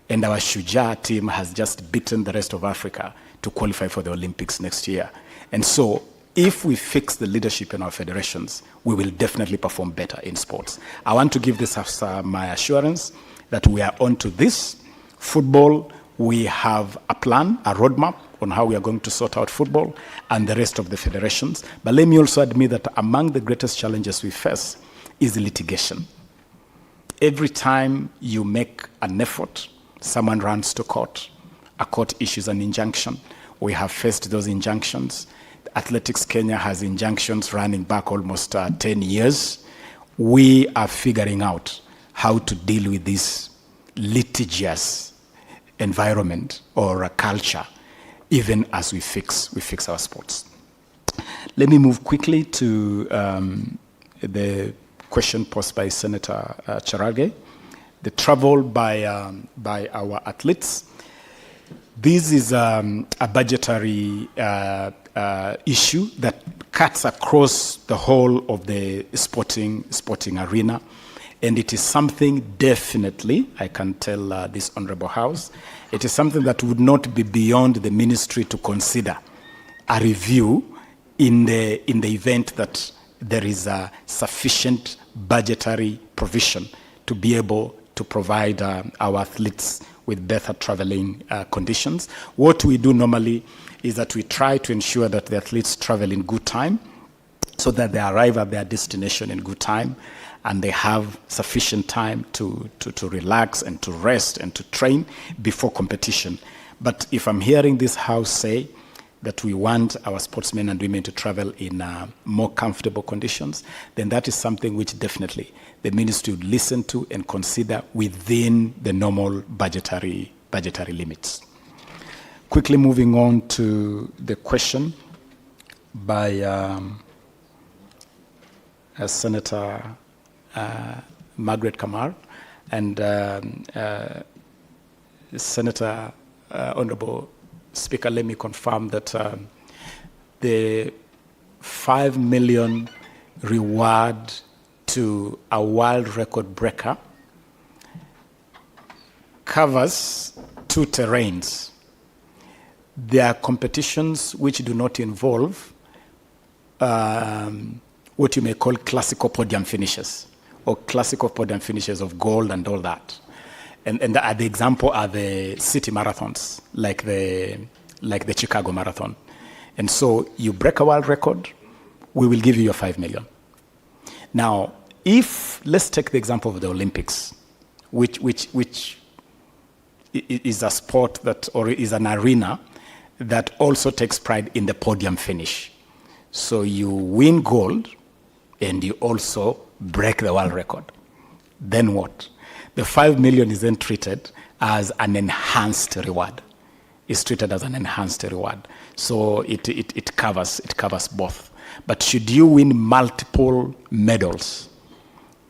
And our Shujaa team has just beaten the rest of Africa to qualify for the Olympics next year. And so if we fix the leadership in our federations, we will definitely perform better in sports. I want to give this my assurance that we are on to this. Football, we have a plan, a roadmap on how we are going to sort out football and the rest of the federations. But let me also admit that among the greatest challenges we face is litigation. Every time you make an effort, someone runs to court. A court issues an injunction. We have faced those injunctions. Athletics Kenya has injunctions running back almost 10 years. We are figuring out how to deal with this litigious environment or a culture, even as we fix our sports. Let me move quickly to the question posed by Senator Cherargei, the travel by our athletes. This is a budgetary issue that cuts across the whole of the sporting arena. And it is something definitely, I can tell this Honorable House, it is something that would not be beyond the ministry to consider a review in the event that there is a sufficient budgetary provision to be able to provide our athletes with better traveling conditions. What we do normally is that we try to ensure that the athletes travel in good time so that they arrive at their destination in good time. and they have sufficient time to relax and to rest and to train before competition. But if I'm hearing this House say that we want our sportsmen and women to travel in more comfortable conditions, then that is something which definitely the ministry would listen to and consider within the normal budgetary limits. Quickly moving on to the question by Senator Margaret Kamar and Senator Honorable Speaker, let me confirm that the 5 million reward to a world record breaker covers 2 terrains. There are competitions which do not involve what you may call classical podium finishes or classical podium finishes of gold and all that. And the example are the city marathons, like the Chicago Marathon. And so you break a world record, we will give you your 5 million. Now, let's take the example of the Olympics, which is a sport that, or is an arena that also takes pride in the podium finish. So you win gold and you also break the world record. Then what? The 5 million is then treated as an enhanced reward. It's treated as an enhanced reward. So it covers both. But should you win multiple medals,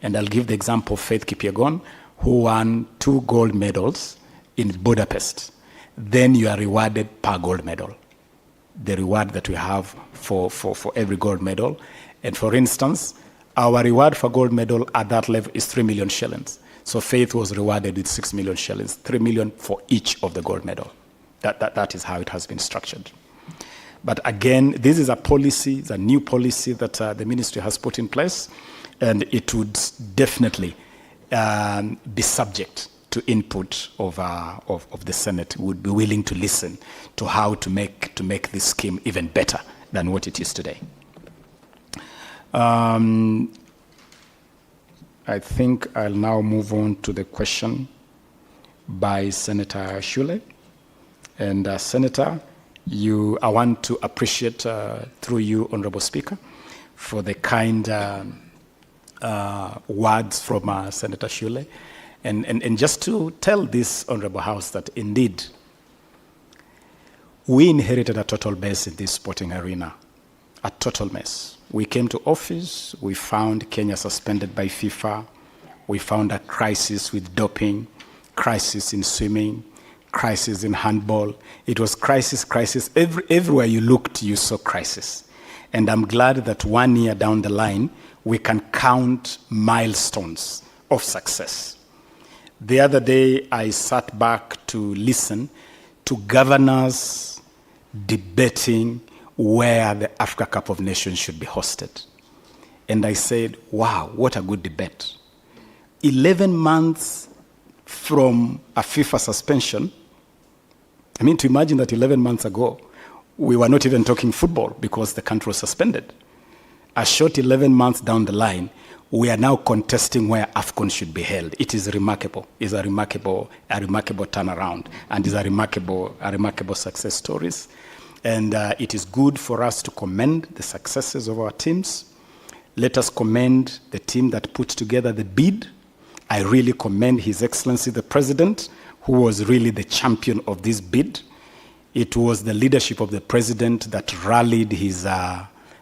and I'll give the example of Faith Kipyegon, who won 2 gold medals in Budapest, then you are rewarded per gold medal. The reward that we have for every gold medal. And for instance, our reward for gold medal at that level is 3 million shillings. So Faith was rewarded with 6 million shillings, 3 million for each of the gold medal. That is how it has been structured. But again, this is a policy, it's a new policy that the ministry has put in place, and it would definitely be subject to input of the Senate. Would be willing to listen to how to make this scheme even better than what it is today. I think I'll now move on to the question by Senator Shule. And Senator, I want to appreciate through you, Honorable Speaker, for the kind words from Senator Shule. And just to tell this Honorable House that indeed, we inherited a total mess in this sporting arena, a total mess. We came to office, we found Kenya suspended by FIFA, we found a crisis with doping, crisis in swimming, crisis in handball. It was crisis. Everywhere you looked, you saw crisis. And I'm glad that 1 year down the line, we can count milestones of success. The other day, I sat back to listen to governors debating where the Africa Cup of Nations should be hosted. And I said, wow, what a good debate. 11 months from a FIFA suspension, I mean, to imagine that 11 months ago, we were not even talking football because the country was suspended. A short 11 months down the line, we are now contesting where AFCON should be held. It is remarkable. It's a remarkable turnaround, and it's a remarkable success stories. And it is good for us to commend the successes of our teams. Let us commend the team that put together the bid. I really commend His Excellency the President, who was really the champion of this bid. It was the leadership of the President that rallied his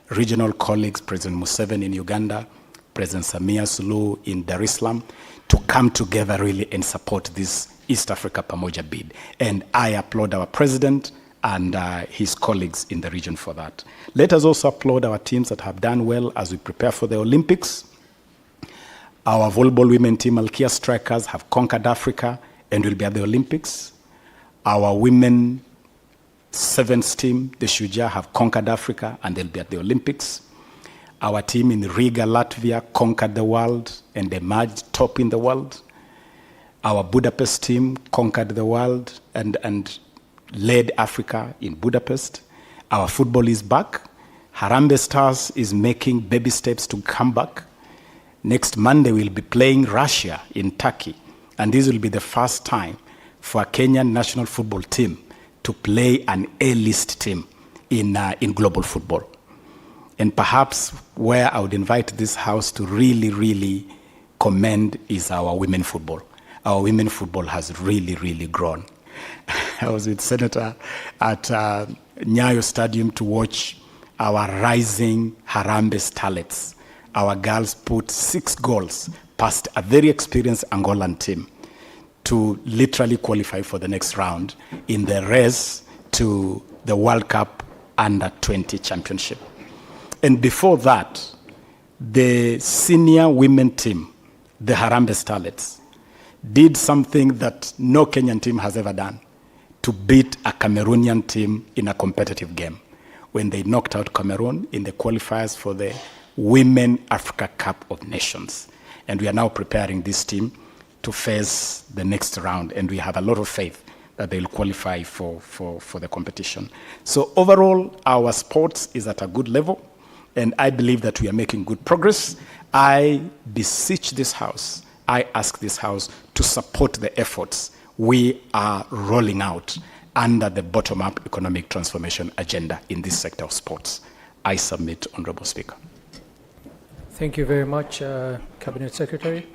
regional colleagues, President Museveni in Uganda, President Samia Suluhu in Dar es Salaam, to come together really and support this East Africa Pamoja bid. And I applaud our President and his colleagues in the region for that. Let us also applaud our teams that have done well as we prepare for the Olympics. Our volleyball women team, Malkia Strikers, have conquered Africa and will be at the Olympics. Our women sevens team, the Shujaa, have conquered Africa and they'll be at the Olympics. Our team in Riga, Latvia, conquered the world and emerged top in the world. Our Budapest team conquered the world and led Africa in Budapest. Our football is back. Harambee Stars is making baby steps to come back. Next Monday, we'll be playing Russia in Turkey. And this will be the first time for a Kenyan national football team to play an A-list team in global football. And perhaps where I would invite this house to really, really commend is our women football. Our women football has really, really grown. I was with Senator at Nyayo Stadium to watch our rising Harambee starlets. Our girls put 6 goals past a very experienced Angolan team to literally qualify for the next round in the race to the World Cup Under-20 Championship. And before that, the senior women team, the Harambee Starlets, did something that no Kenyan team has ever done, to beat a Cameroonian team in a competitive game when they knocked out Cameroon in the qualifiers for the Women Africa Cup of Nations. And we are now preparing this team to face the next round, and we have a lot of faith that they'll qualify for the competition. So overall, our sports is at a good level, and I believe that we are making good progress. I beseech this house, I ask this house to support the efforts we are rolling out under the bottom-up economic transformation agenda in this sector of sports. I submit, Honorable Speaker. Thank you very much, Cabinet Secretary.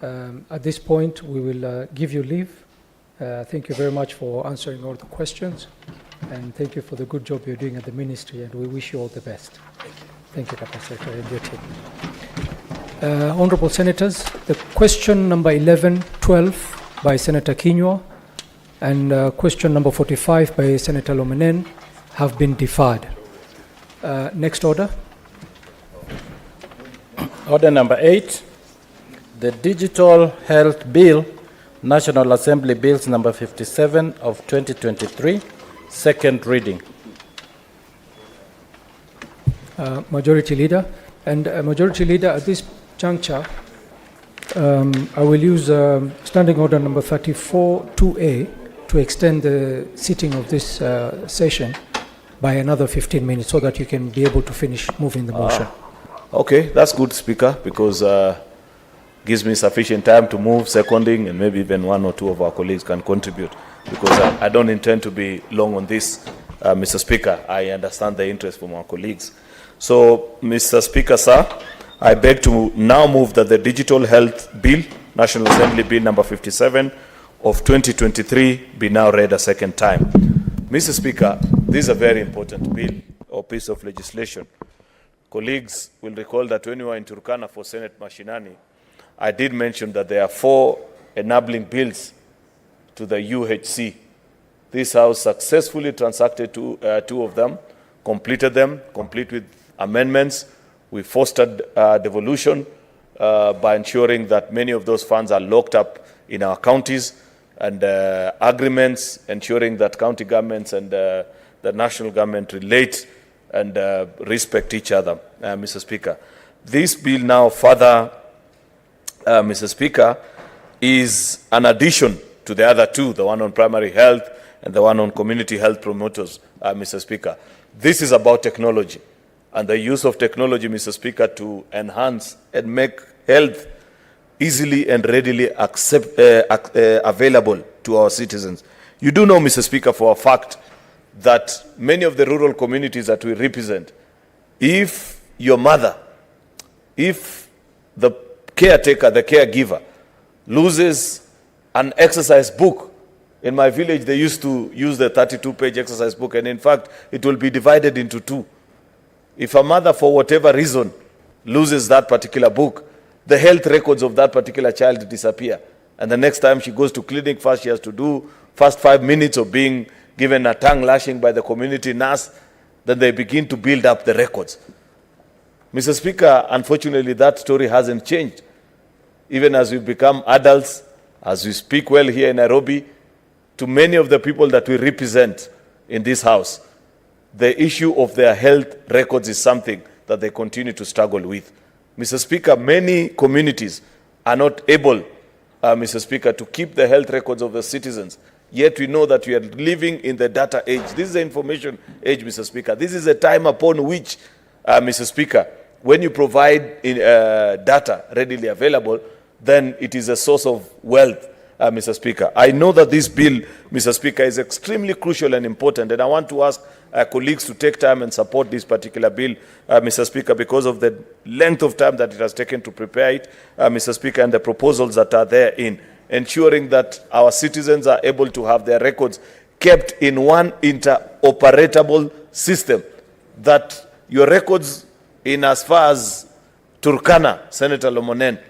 At this point, we will give you leave. Thank you very much for answering all the questions, and thank you for the good job you're doing at the ministry, and we wish you all the best. Thank you, Cabinet Secretary, and your team. Honorable Senators, the question number 11, 12 by Senator Kinyua and question number 45 by Senator Lomenen have been deferred. Next order. Order number 8, the Digital Health Bill, National Assembly Bills number 57 of 2023, second reading. Majority Leader. And Majority Leader, at this juncture, I will use Standing Order number 34-2A to extend the sitting of this session by another 15 minutes so that you can be able to finish moving the motion. Okay, that's good, Speaker, because gives me sufficient time to move seconding, and maybe even one or two of our colleagues can contribute, because I don't intend to be long on this, Mr. Speaker. I understand the interest from our colleagues. So, Mr. Speaker, sir, I beg to now move that the Digital Health Bill, National Assembly Bill number 57 of 2023, be now read a second time. Mr. Speaker, this is a very important bill or piece of legislation. Colleagues will recall that when we were in Turkana for Senate Mashinani, I did mention that there are 4 enabling bills to the UHC. This House successfully transacted 2 of them, completed them, complete with amendments. We fostered devolution by ensuring that many of those funds are locked up in our counties, and agreements ensuring that county governments and the national government relate and respect each other, Mr. Speaker. This bill now further, Mr. Speaker, is an addition to the other 2, the one on primary health and the one on community health promoters, Mr. Speaker. This is about technology and the use of technology, Mr. Speaker, to enhance and make health easily and readily available to our citizens. You do know, Mr. Speaker, for a fact that many of the rural communities that we represent, if your mother, if the caretaker, the caregiver, loses an exercise book, in my village they used to use the 32-page exercise book, and in fact it will be divided into 2. If a mother, for whatever reason, loses that particular book, the health records of that particular child disappear. And the next time she goes to clinic, first she has to do first 5 minutes of being given a tongue lashing by the community nurse. Then they begin to build up the records. Mr. Speaker, unfortunately, that story hasn't changed. Even as we become adults, as we speak well here in Nairobi, to many of the people that we represent in this House, the issue of their health records is something that they continue to struggle with. Mr. Speaker, many communities are not able, Mr. Speaker, to keep the health records of the citizens. Yet we know that we are living in the data age. This is the information age, Mr. Speaker. This is a time upon which, Mr. Speaker, when you provide data readily available, then it is a source of wealth, Mr. Speaker. I know that this bill, Mr. Speaker, is extremely crucial and important, and I want to ask colleagues to take time and support this particular bill, Mr. Speaker, because of the length of time that it has taken to prepare it, Mr. Speaker, and the proposals that are therein, ensuring that our citizens are able to have their records kept in one interoperable system, that your records in as far as Turkana, Senator Lomonen,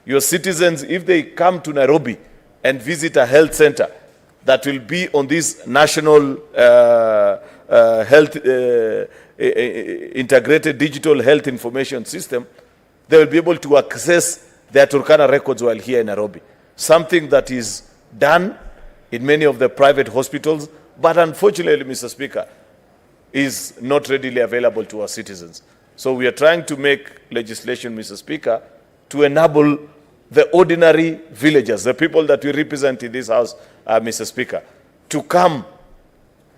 your citizens, if they come to Nairobi and visit a health center that will be on this national health integrated digital health information system, they will be able to access their Turkana records while here in Nairobi. Something that is done in many of the private hospitals, but unfortunately, Mr. Speaker, is not readily available to our citizens. So we are trying to make legislation, Mr. Speaker, to enable the ordinary villagers, the people that we represent in this House, Mr. Speaker, to come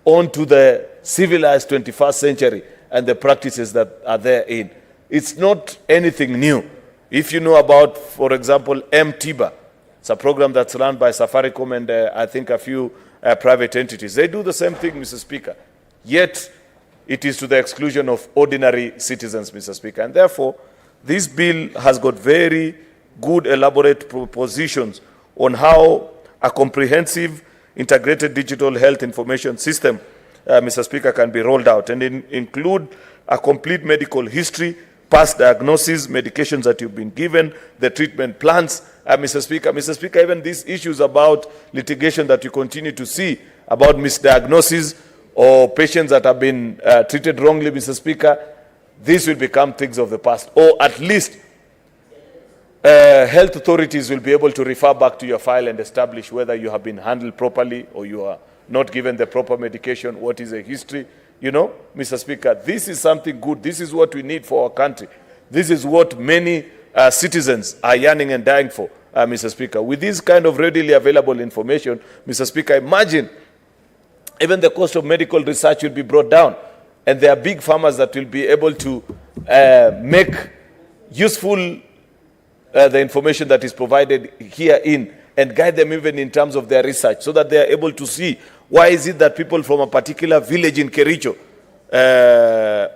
onto the civilized 21st century and the practices that are therein. It's not anything new. If you know about, for example, M-TIBA, it's a program that's run by Safaricom and I think a few private entities. They do the same thing, Mr. Speaker. Yet, it is to the exclusion of ordinary citizens, Mr. Speaker. And therefore, this bill has got very good, elaborate propositions on how a comprehensive, integrated digital health information system, Mr. Speaker, can be rolled out and include a complete medical history, past diagnosis, medications that you've been given, the treatment plans, Mr. Speaker. Mr. Speaker, even these issues about litigation that you continue to see about misdiagnosis or patients that have been treated wrongly, Mr. Speaker, this will become things of the past, or at least health authorities will be able to refer back to your file and establish whether you have been handled properly or you are not given the proper medication, what is the history. You know, Mr. Speaker, this is something good. This is what we need for our country. This is what many citizens are yearning and dying for, Mr. Speaker. With this kind of readily available information, Mr. Speaker, imagine even the cost of medical research will be brought down, and there are big farmers that will be able to make useful the information that is provided herein and guide them even in terms of their research so that they are able to see why is it that people from a particular village in Kericho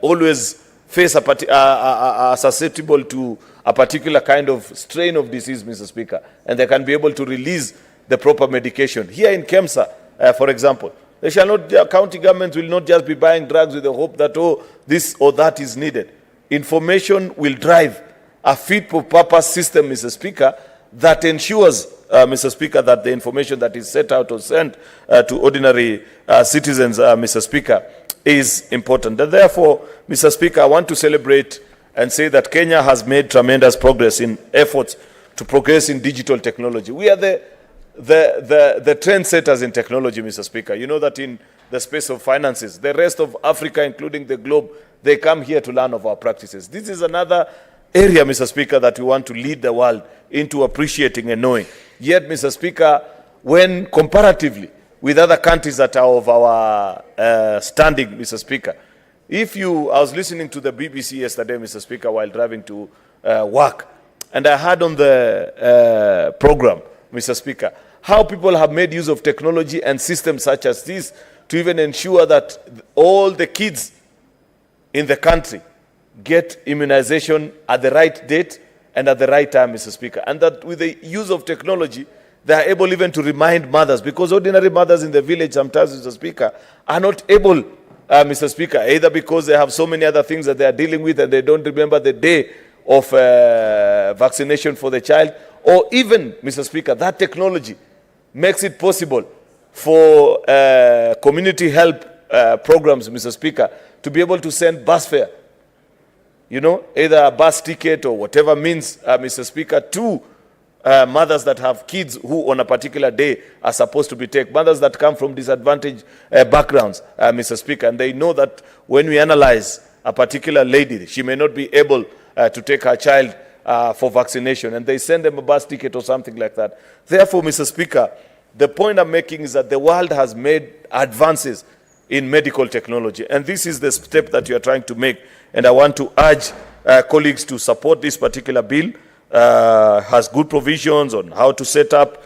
always face are susceptible to a particular kind of strain of disease, Mr. Speaker, and they can be able to release the proper medication. Here in Kemsa, for example, they shall not, county governments will not just be buying drugs with the hope that, oh, this or that is needed. Information will drive a fit-for-purpose system, Mr. Speaker, that ensures, Mr. Speaker, that the information that is set out or sent to ordinary citizens, Mr. Speaker, is important. And therefore, Mr. Speaker, I want to celebrate and say that Kenya has made tremendous progress in efforts to progress in digital technology. We are the trendsetters in technology, Mr. Speaker. You know that in the space of finances, the rest of Africa, including the globe, they come here to learn of our practices. This is another area, Mr. Speaker, that we want to lead the world into appreciating and knowing. Yet, Mr. Speaker, when comparatively with other countries that are of our standing, Mr. Speaker, I was listening to the BBC yesterday, Mr. Speaker, while driving to work, and I heard on the program, Mr. Speaker, how people have made use of technology and systems such as this to even ensure that all the kids in the country get immunization at the right date and at the right time, Mr. Speaker. And that with the use of technology, they are able even to remind mothers, because ordinary mothers in the village sometimes, Mr. Speaker, are not able, Mr. Speaker, either because they have so many other things that they are dealing with and they don't remember the day of vaccination for the child, or even, Mr. Speaker, that technology makes it possible for community help programs, Mr. Speaker, to be able to send bus fare, you know, either a bus ticket or whatever means, Mr. Speaker, to mothers that have kids who on a particular day are supposed to be taken, mothers that come from disadvantaged backgrounds, Mr. Speaker, and they know that when we analyze a particular lady, she may not be able to take her child for vaccination, and they send them a bus ticket or something like that. Therefore, Mr. Speaker, the point I'm making is that the world has made advances in medical technology, and this is the step that you are trying to make, and I want to urge colleagues to support this particular bill. Has good provisions on how to set up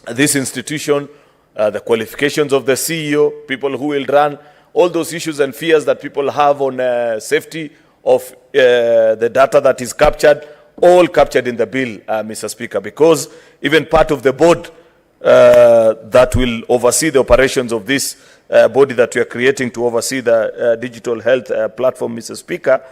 this institution, the qualifications of the CEO, people who will run, all those issues and fears that people have on safety of the data that is captured, all captured in the bill, Mr. Speaker, because even part of the board that will oversee the operations of this body that we are creating to oversee the digital health platform, Mr. Speaker,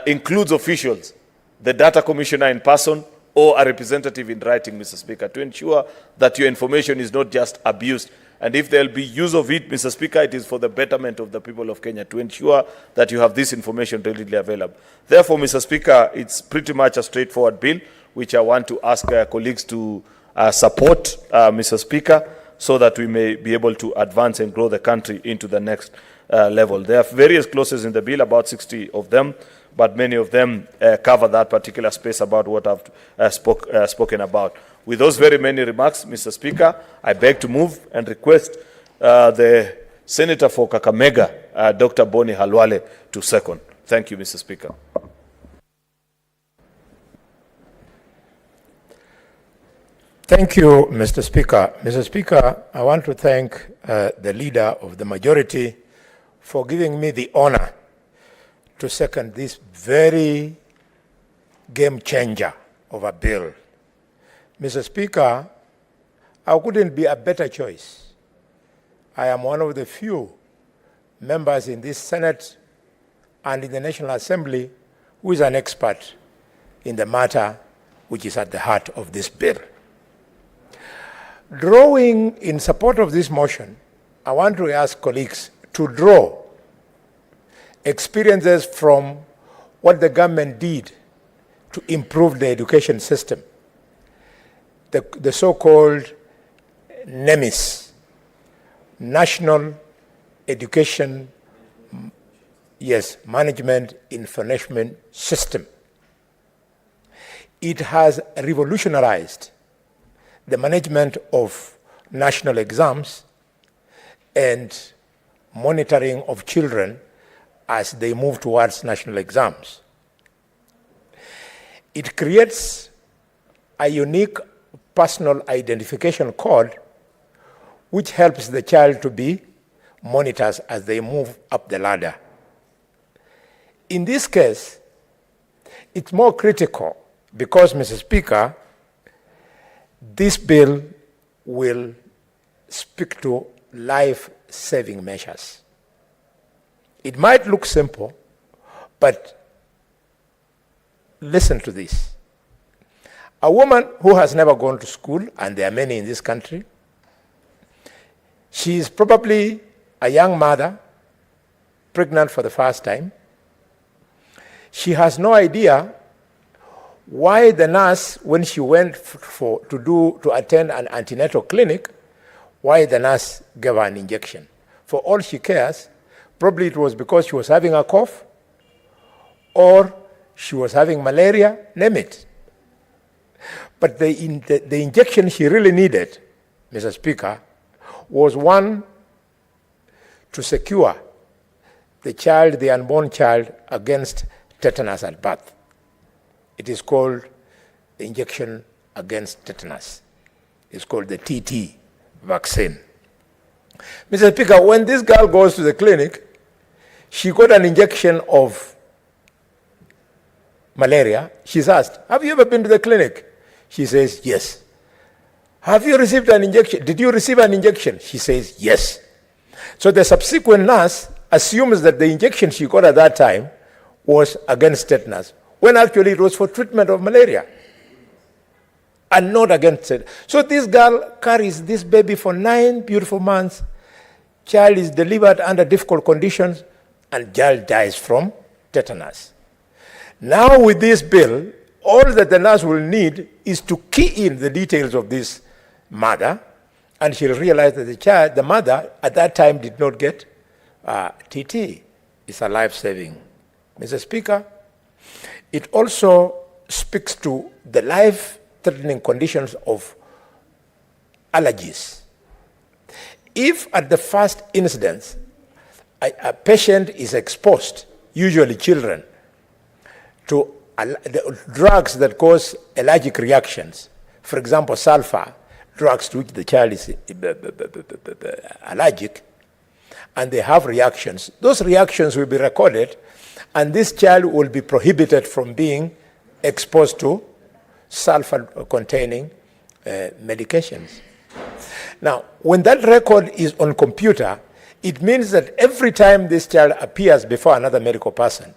includes officials, the data commissioner in person, or a representative in writing, Mr. Speaker, to ensure that your information is not just abused. And if there will be use of it, Mr. Speaker, it is for the betterment of the people of Kenya, to ensure that you have this information readily available. Therefore, Mr. Speaker, it's pretty much a straightforward bill, which I want to ask colleagues to support, Mr. Speaker, so that we may be able to advance and grow the country into the next level. There are various clauses in the bill, about 60 of them, but many of them cover that particular space about what I've spoken about. With those very many remarks, Mr. Speaker, I beg to move and request the Senator for Kakamega, Dr. Boni Halwale, to second. Thank you, Mr. Speaker. Thank you, Mr. Speaker. Mr. Speaker, I want to thank the leader of the majority for giving me the honor to second this very game changer of a bill. Mr. Speaker, I couldn't be a better choice. I am one of the few members in this Senate and in the National Assembly who is an expert in the matter which is at the heart of this bill. Drawing in support of this motion, I want to ask colleagues to draw experiences from what the government did to improve the education system, the so-called NEMIS, National Education Management Information System. It has revolutionized the management of national exams and monitoring of children as they move towards national exams. It creates a unique personal identification code which helps the child to be monitors as they move up the ladder. In this case, it's more critical because, Mr. Speaker, this bill will speak to life-saving measures. It might look simple, but listen to this. A woman who has never gone to school, and there are many in this country, she is probably a young mother, pregnant for the first time. She has no idea why the nurse, when she went to attend an antenatal clinic, why the nurse gave her an injection. For all she cares, probably it was because she was having a cough or she was having malaria, name it. But the injection she really needed, Mr. Speaker, was one to secure the child, the unborn child, against tetanus at birth. It is called the injection against tetanus. It's called the TT vaccine. Mr. Speaker, when this girl goes to the clinic, she got an injection of malaria. She's asked, have you ever been to the clinic? She says, yes. Have you received an injection? Did you receive an injection? She says, yes. So the subsequent nurse assumes that the injection she got at that time was against tetanus, when actually it was for treatment of malaria and not against it. So this girl carries this baby for 9 beautiful months. Child is delivered under difficult conditions and child dies from tetanus. Now with this bill, all that the nurse will need is to key in the details of this mother, and she'll realize that the mother at that time did not get TT. It's a life-saving. Mr. Speaker, it also speaks to the life-threatening conditions of allergies. If at the first incidence a patient is exposed usually children, to the drugs that cause allergic reactions. For example, sulfur, drugs to which the child is allergic, and they have reactions. Those reactions will be recorded, and this child will be prohibited from being exposed to sulfur-containing medications. Now, when that record is on computer, it means that every time this child appears before another medical person,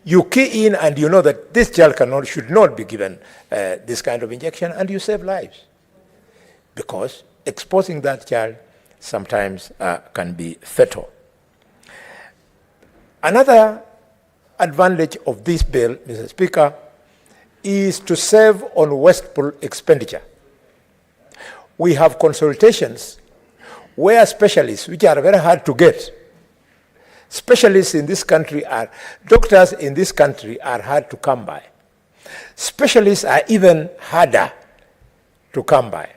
you key in and you know that this child should not be given this kind of injection, and you save lives. Because exposing that child sometimes can be fatal. Another advantage of this bill, Mr. Speaker, is to save on wasteful expenditure. We have consultations where specialists, which are very hard to get, specialists in this country doctors in this country are hard to come by. Specialists are even harder to come by.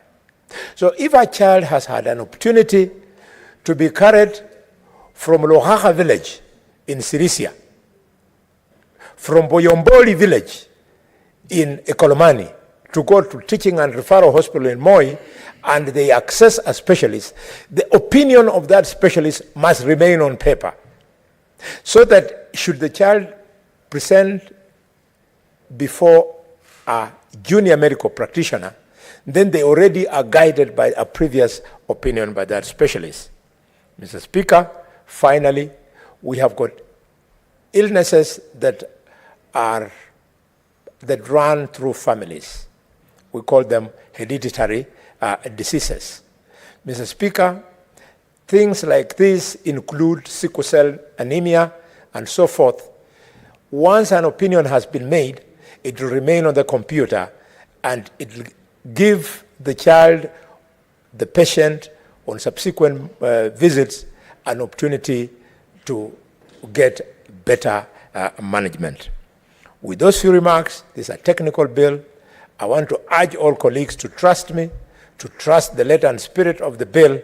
So if a child has had an opportunity to be carried from Lohaha village in Sirisia, from Boyomboli village in Ekolomani, to go to teaching and referral hospital in Moi, and they access a specialist, the opinion of that specialist must remain on paper. So that should the child present before a junior medical practitioner, then they already are guided by a previous opinion by that specialist. Mr. Speaker, finally, we have got illnesses that run through families. We call them hereditary diseases. Mr. Speaker, things like this include sickle cell anemia and so forth. Once an opinion has been made, it will remain on the computer, and it will give the child, the patient, on subsequent visits, an opportunity to get better management. With those few remarks, this is a technical bill. I want to urge all colleagues to trust me, to trust the letter and spirit of the bill,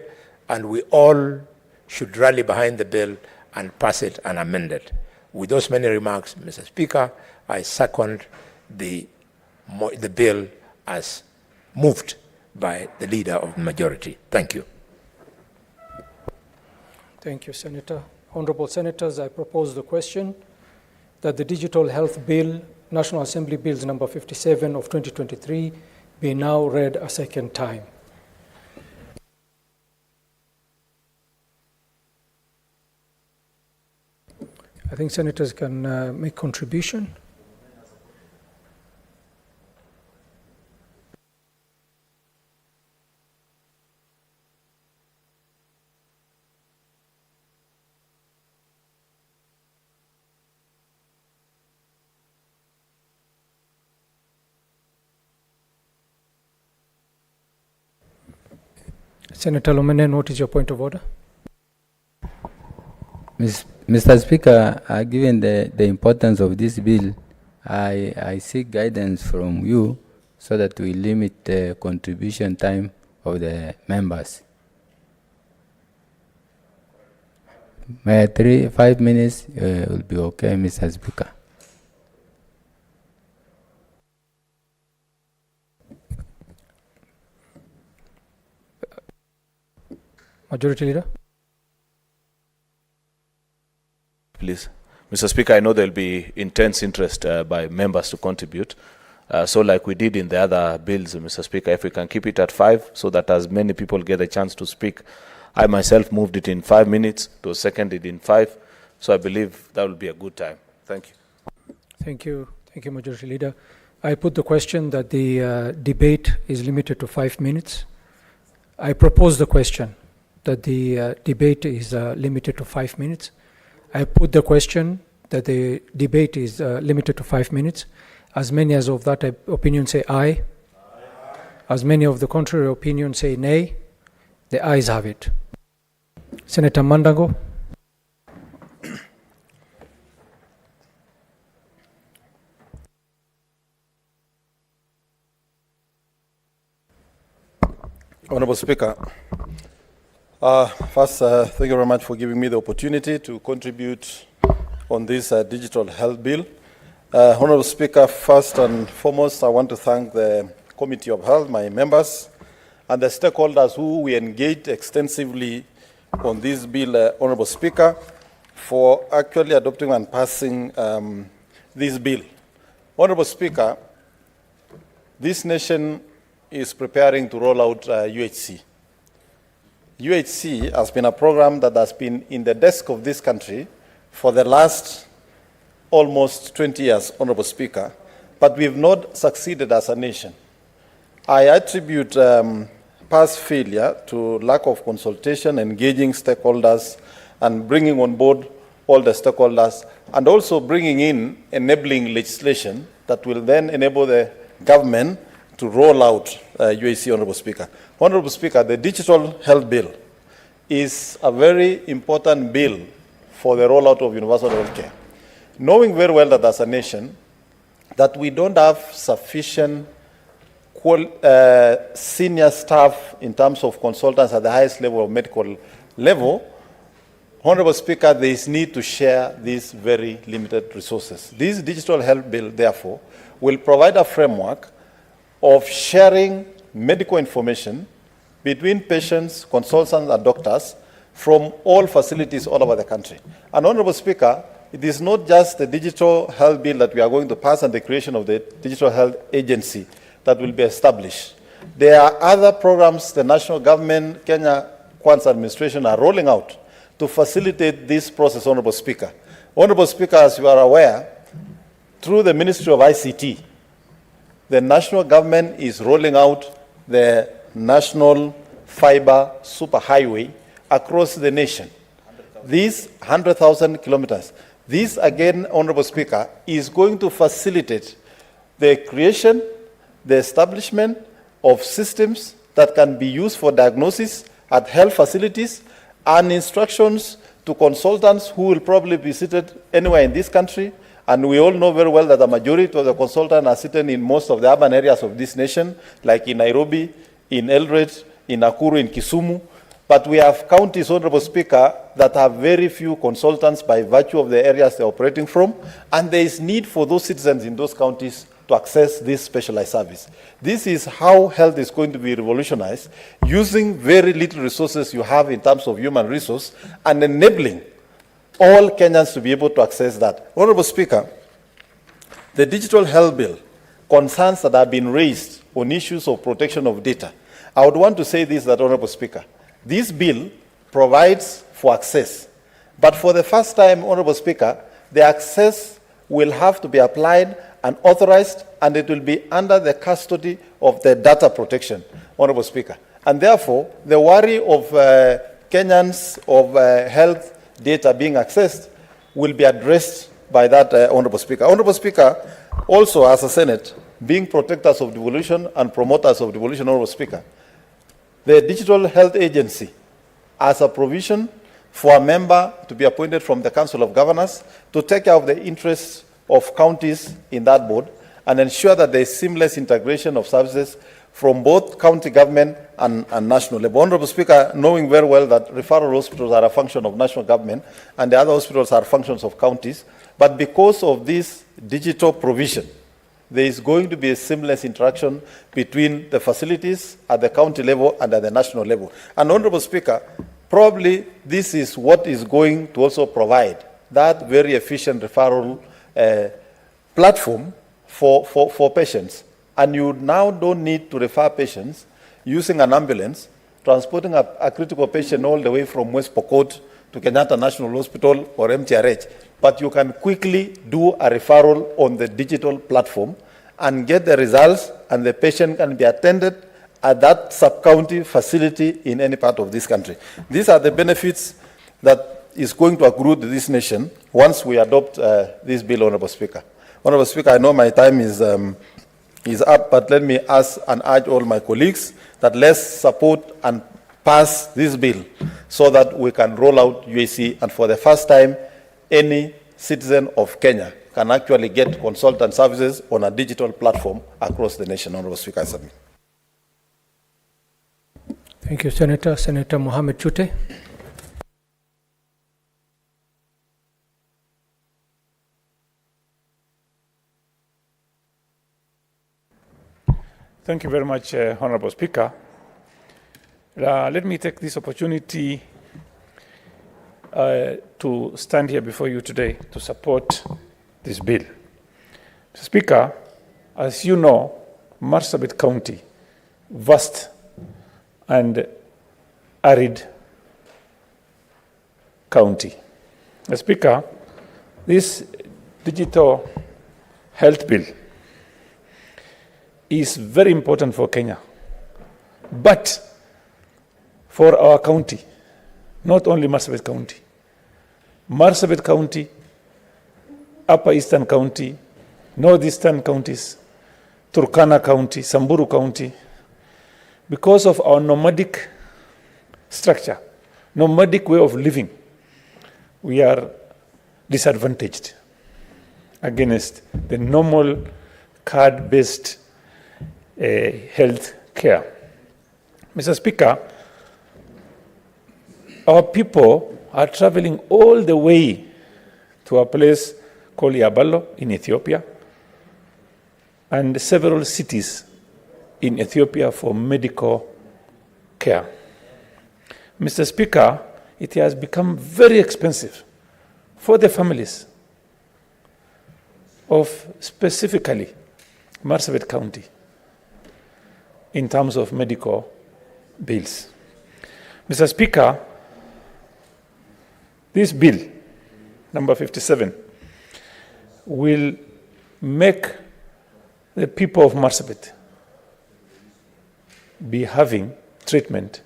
and we all should rally behind the bill and pass it and amend it. With those many remarks, Mr. Speaker, I second the bill as moved by the leader of the majority. Thank you. Thank you, Senator. Honorable Senators, I propose the question that the Digital Health Bill, National Assembly Bills number 57 of 2023, be now read a second time. I think senators can make contribution. Senator Lomenen, what is your point of order? Mr. Speaker, given the importance of this bill, I seek guidance from you so that we limit the contribution time of the members. 5 minutes will be okay, Mr. Speaker. Majority Leader. Please. Mr. Speaker, I know there will be intense interest by members to contribute. So like we did in the other bills, Mr. Speaker, if we can keep it at 5 so that as many people get a chance to speak. I myself moved it in 5 minutes, to seconded in 5. So I believe that will be a good time. Thank you. Thank you. Thank you, Majority Leader. I put the question that the debate is limited to 5 minutes. I propose the question that the debate is limited to 5 minutes. I put the question that the debate is limited to 5 minutes. As many as of that opinion say aye. As many of the contrary opinion say nay. The ayes have it. Senator Mandango. Honorable Speaker, first, thank you very much for giving me the opportunity to contribute on this digital health bill. Honorable Speaker, first and foremost, I want to thank the Committee of Health, my members, and the stakeholders who we engaged extensively on this bill, Honorable Speaker, for actually adopting and passing this bill. Honorable Speaker, this nation is preparing to roll out UHC. UHC has been a program that has been in the desk of this country for the last almost 20 years, Honorable Speaker, but we've not succeeded as a nation. I attribute past failure to lack of consultation, engaging stakeholders, and bringing on board all the stakeholders, and also bringing in enabling legislation that will then enable the government to roll out UHC, Honorable Speaker. Honorable Speaker, the Digital Health Bill is a very important bill for the rollout of universal health care. Knowing very well that as a nation, that we don't have sufficient senior staff in terms of consultants at the highest level of medical level, Honorable Speaker, there is need to share these very limited resources. This Digital Health Bill, therefore, will provide a framework of sharing medical information between patients, consultants, and doctors from all facilities all over the country. And Honorable Speaker, it is not just the Digital Health Bill that we are going to pass and the creation of the Digital Health Agency that will be established. There are other programs the national government, Kenya Kwanza administration are rolling out to facilitate this process, Honorable Speaker. Honorable Speaker, as you are aware, through the Ministry of ICT, the national government is rolling out the national fiber superhighway across the nation. These 100,000 kilometers. This, again, Honorable Speaker, is going to facilitate the creation, the establishment of systems that can be used for diagnosis at health facilities and instructions to consultants who will probably be seated anywhere in this country. And we all know very well that the majority of the consultants are sitting in most of the urban areas of this nation, like in Nairobi, in Eldoret, in Nakuru, in Kisumu. But we have counties, Honorable Speaker, that have very few consultants by virtue of the areas they're operating from, and there is need for those citizens in those counties to access this specialized service. This is how health is going to be revolutionized, using very little resources you have in terms of human resource and enabling all Kenyans to be able to access that. Honorable Speaker, the Digital Health Bill, concerns that have been raised on issues of protection of data. I would want to say this, that Honorable Speaker, this bill provides for access, but for the first time, Honorable Speaker, the access will have to be applied and authorized, and it will be under the custody of the data protection, Honorable Speaker. And therefore, the worry of Kenyans of health data being accessed will be addressed by that, Honorable Speaker. Honorable Speaker, also as a Senate, being protectors of devolution and promoters of devolution, Honorable Speaker, the Digital Health Agency as a provision for a member to be appointed from the Council of Governors to take care of the interests of counties in that board and ensure that there is seamless integration of services from both county government and national level. Honorable Speaker, knowing very well that referral hospitals are a function of national government and the other hospitals are functions of counties, but because of this digital provision, there is going to be a seamless interaction between the facilities at the county level and at the national level. And Honorable Speaker, probably this is what is going to also provide that very efficient referral platform for patients. And you now don't need to refer patients using an ambulance, transporting a critical patient all the way from West Pokot to Kenyatta National Hospital or MTRH, but you can quickly do a referral on the digital platform and get the results, and the patient can be attended at that sub-county facility in any part of this country. These are the benefits that is going to accrue to this nation once we adopt this bill, Honorable Speaker. Honorable Speaker, I know my time is up, but let me ask and urge all my colleagues that let's support and pass this bill so that we can roll out UAC, and for the first time, any citizen of Kenya can actually get consultant services on a digital platform across the nation. Honorable Speaker, I submit. Thank you, Senator. Senator Mohammed Chute. Thank you very much, Honorable Speaker. Let me take this opportunity to stand here before you today to support this bill. Mr. Speaker, as you know, Marsabit County, vast and arid county. Mr. Speaker, this digital health bill is very important for Kenya, but for our county, not only Marsabit County. Marsabit County, Upper Eastern County, Northeastern counties, Turkana County, Samburu County, because of our nomadic structure, nomadic way of living, we are disadvantaged against the normal card-based health care. Mr. Speaker, our people are traveling all the way to a place called Yaballo in Ethiopia and several cities in Ethiopia for medical care. Mr. Speaker, it has become very expensive for the families of specifically Marsabit County in terms of medical bills. Mr. Speaker, this bill, number 57, will make the people of Marsabit be having treatment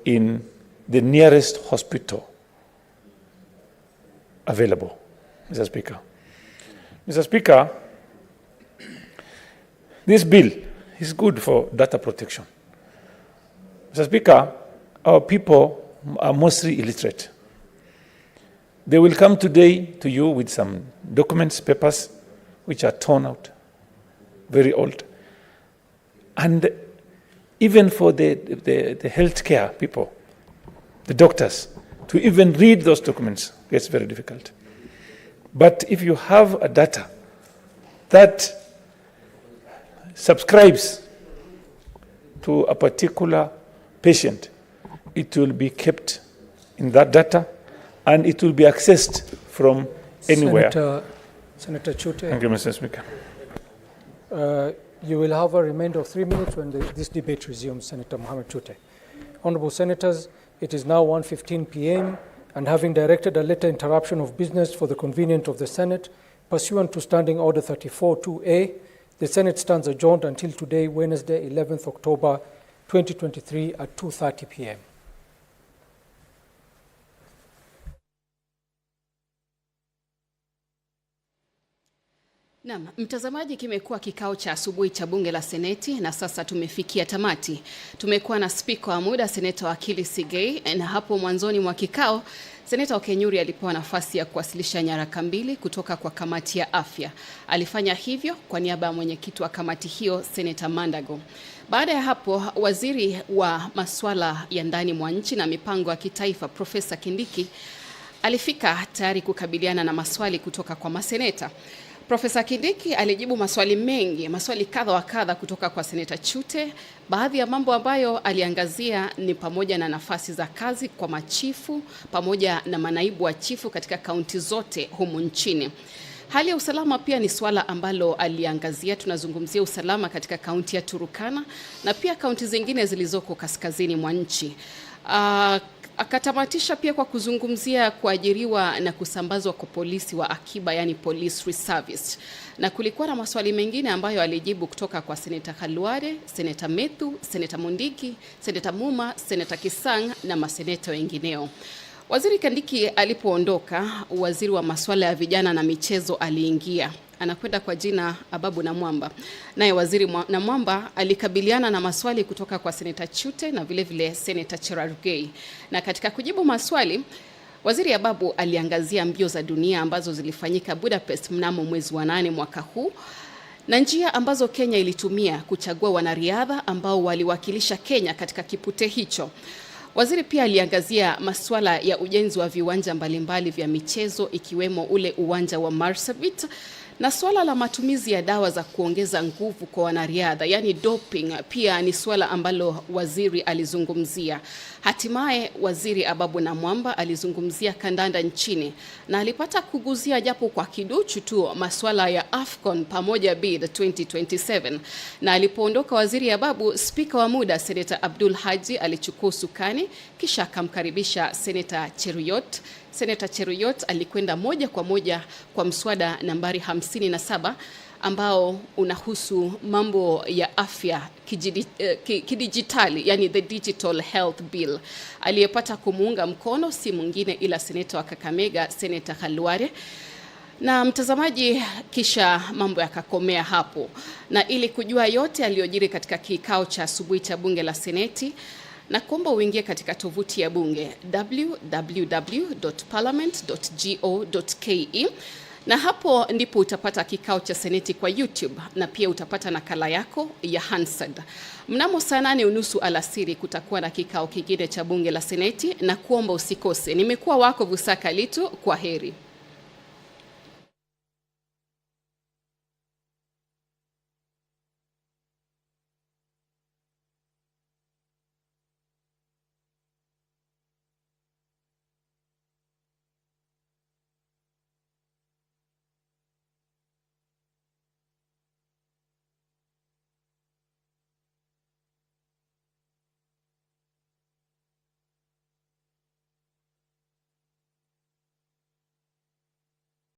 in the nearest hospital available, Mr. Speaker. Mr. Speaker, this bill is good for data protection. Mr. Speaker, our people are mostly illiterate. They will come today to you with some documents, papers, which are torn out, very old. And even for the healthcare people, the doctors, to even read those documents gets very difficult. But if you have a data that subscribes to a particular patient, it will be kept in that data and it will be accessed from anywhere. Senator Chute. Thank you, Mr. Speaker. You will have a remainder of 3 minutes when this debate resumes, Senator Mohammed Chute. Honorable Senators, it is now 1:15 p.m. and having directed a later interruption of business for the convenience of the Senate, pursuant to Standing Order 34-2A, the Senate stands adjourned until today, Wednesday, 11th October 2023 at 2:30 p.m. Naam, mtazamaji, kimekuwa kikao cha asubuhi cha bunge la Seneti na sasa tumefikia tamati. Tumekuwa na spika wa muda Seneta Wakili Sigei, na hapo mwanzoni mwa kikao Seneta Okenyuri alipewa nafasi ya kuwasilisha nyaraka mbili kutoka kwa kamati ya afya. Alifanya hivyo kwa niaba ya mwenyekiti wa kamati hiyo Seneta Mandago. Baada ya hapo, waziri wa masuala ya ndani mwa nchi na mipango ya kitaifa Profesa Kindiki alifika tayari kukabiliana na maswali kutoka kwa maseneta. Profesa Kindiki alijibu maswali kadha wa kadha kutoka kwa Seneta Chute. Baadhi ya mambo ambayo aliangazia ni pamoja na nafasi za kazi kwa machifu pamoja na manaibu wa chifu katika kaunti zote humu nchini. Hali ya usalama pia ni swala ambalo aliangazia. Tunazungumzia usalama katika kaunti ya Turkana na pia kaunti zingine zilizoko kaskazini mwa nchi. Akatamatisha pia kwa kuzungumzia kuajiriwa na kusambazwa kwa polisi wa akiba, yani police reservice. Na kulikuwa na maswali mengine ambayo alijibu kutoka kwa Seneta Khalwale, Seneta Methu, Seneta Mundiki, Seneta Muma, Seneta Kisang na maseneta wengineo. Waziri Kindiki alipoondoka, waziri wa masuala ya vijana na michezo aliingia. Anakwenda kwa jina Ababu Namwamba. Naye waziri Namwamba alikabiliana na maswali kutoka kwa Seneta Chute na vile vile Seneta Cherargei. Na katika kujibu maswali, waziri Ababu aliangazia mbio za dunia ambazo zilifanyika Budapest mnamo mwezi wa 8 mwaka huu na njia ambazo Kenya ilitumia kuchagua wanariadha ambao waliwakilisha Kenya katika kipute hicho. Waziri pia aliangazia masuala ya ujenzi wa viwanja mbalimbali vya michezo ikiwemo ule uwanja wa Marsabit Na swala la matumizi ya dawa za kuongeza nguvu kwa wanariadha, yani doping, pia ni swala ambalo waziri alizungumzia. Hatimaye waziri Ababu Namwamba alizungumzia kandanda nchini na alipata kuguzia japo kwa kiduchu tu maswala ya AFCON pamoja bid 2027. Na alipoondoka waziri Ababu, spika wa muda Seneta Abdul Haji alichukua usukani kisha akamkaribisha Seneta Cheruiyot. Seneta Cheruiyot alikwenda moja kwa moja kwa mswada nambari 57 ambao unahusu mambo ya afya kidijitali, yani the Digital Health Bill. Aliyepata kumuunga mkono si mwingine ila seneta wa Kakamega, Seneta Khalwale. Na mtazamaji, kisha mambo yakakomea hapo. Na ili kujua yote aliyojiri katika kikao cha asubuhi cha bunge la Seneti, na kuomba uingie katika tovuti ya bunge www.parliament.go.ke, na hapo ndipo utapata kikao cha Seneti kwa YouTube, na pia utapata nakala yako ya Hansard. Mnamo saa 8:30 alasiri kutakuwa na kikao kingine cha bunge la Seneti, na kuomba usikose. Nimekuwa wako Vusaka Litu, kwa heri.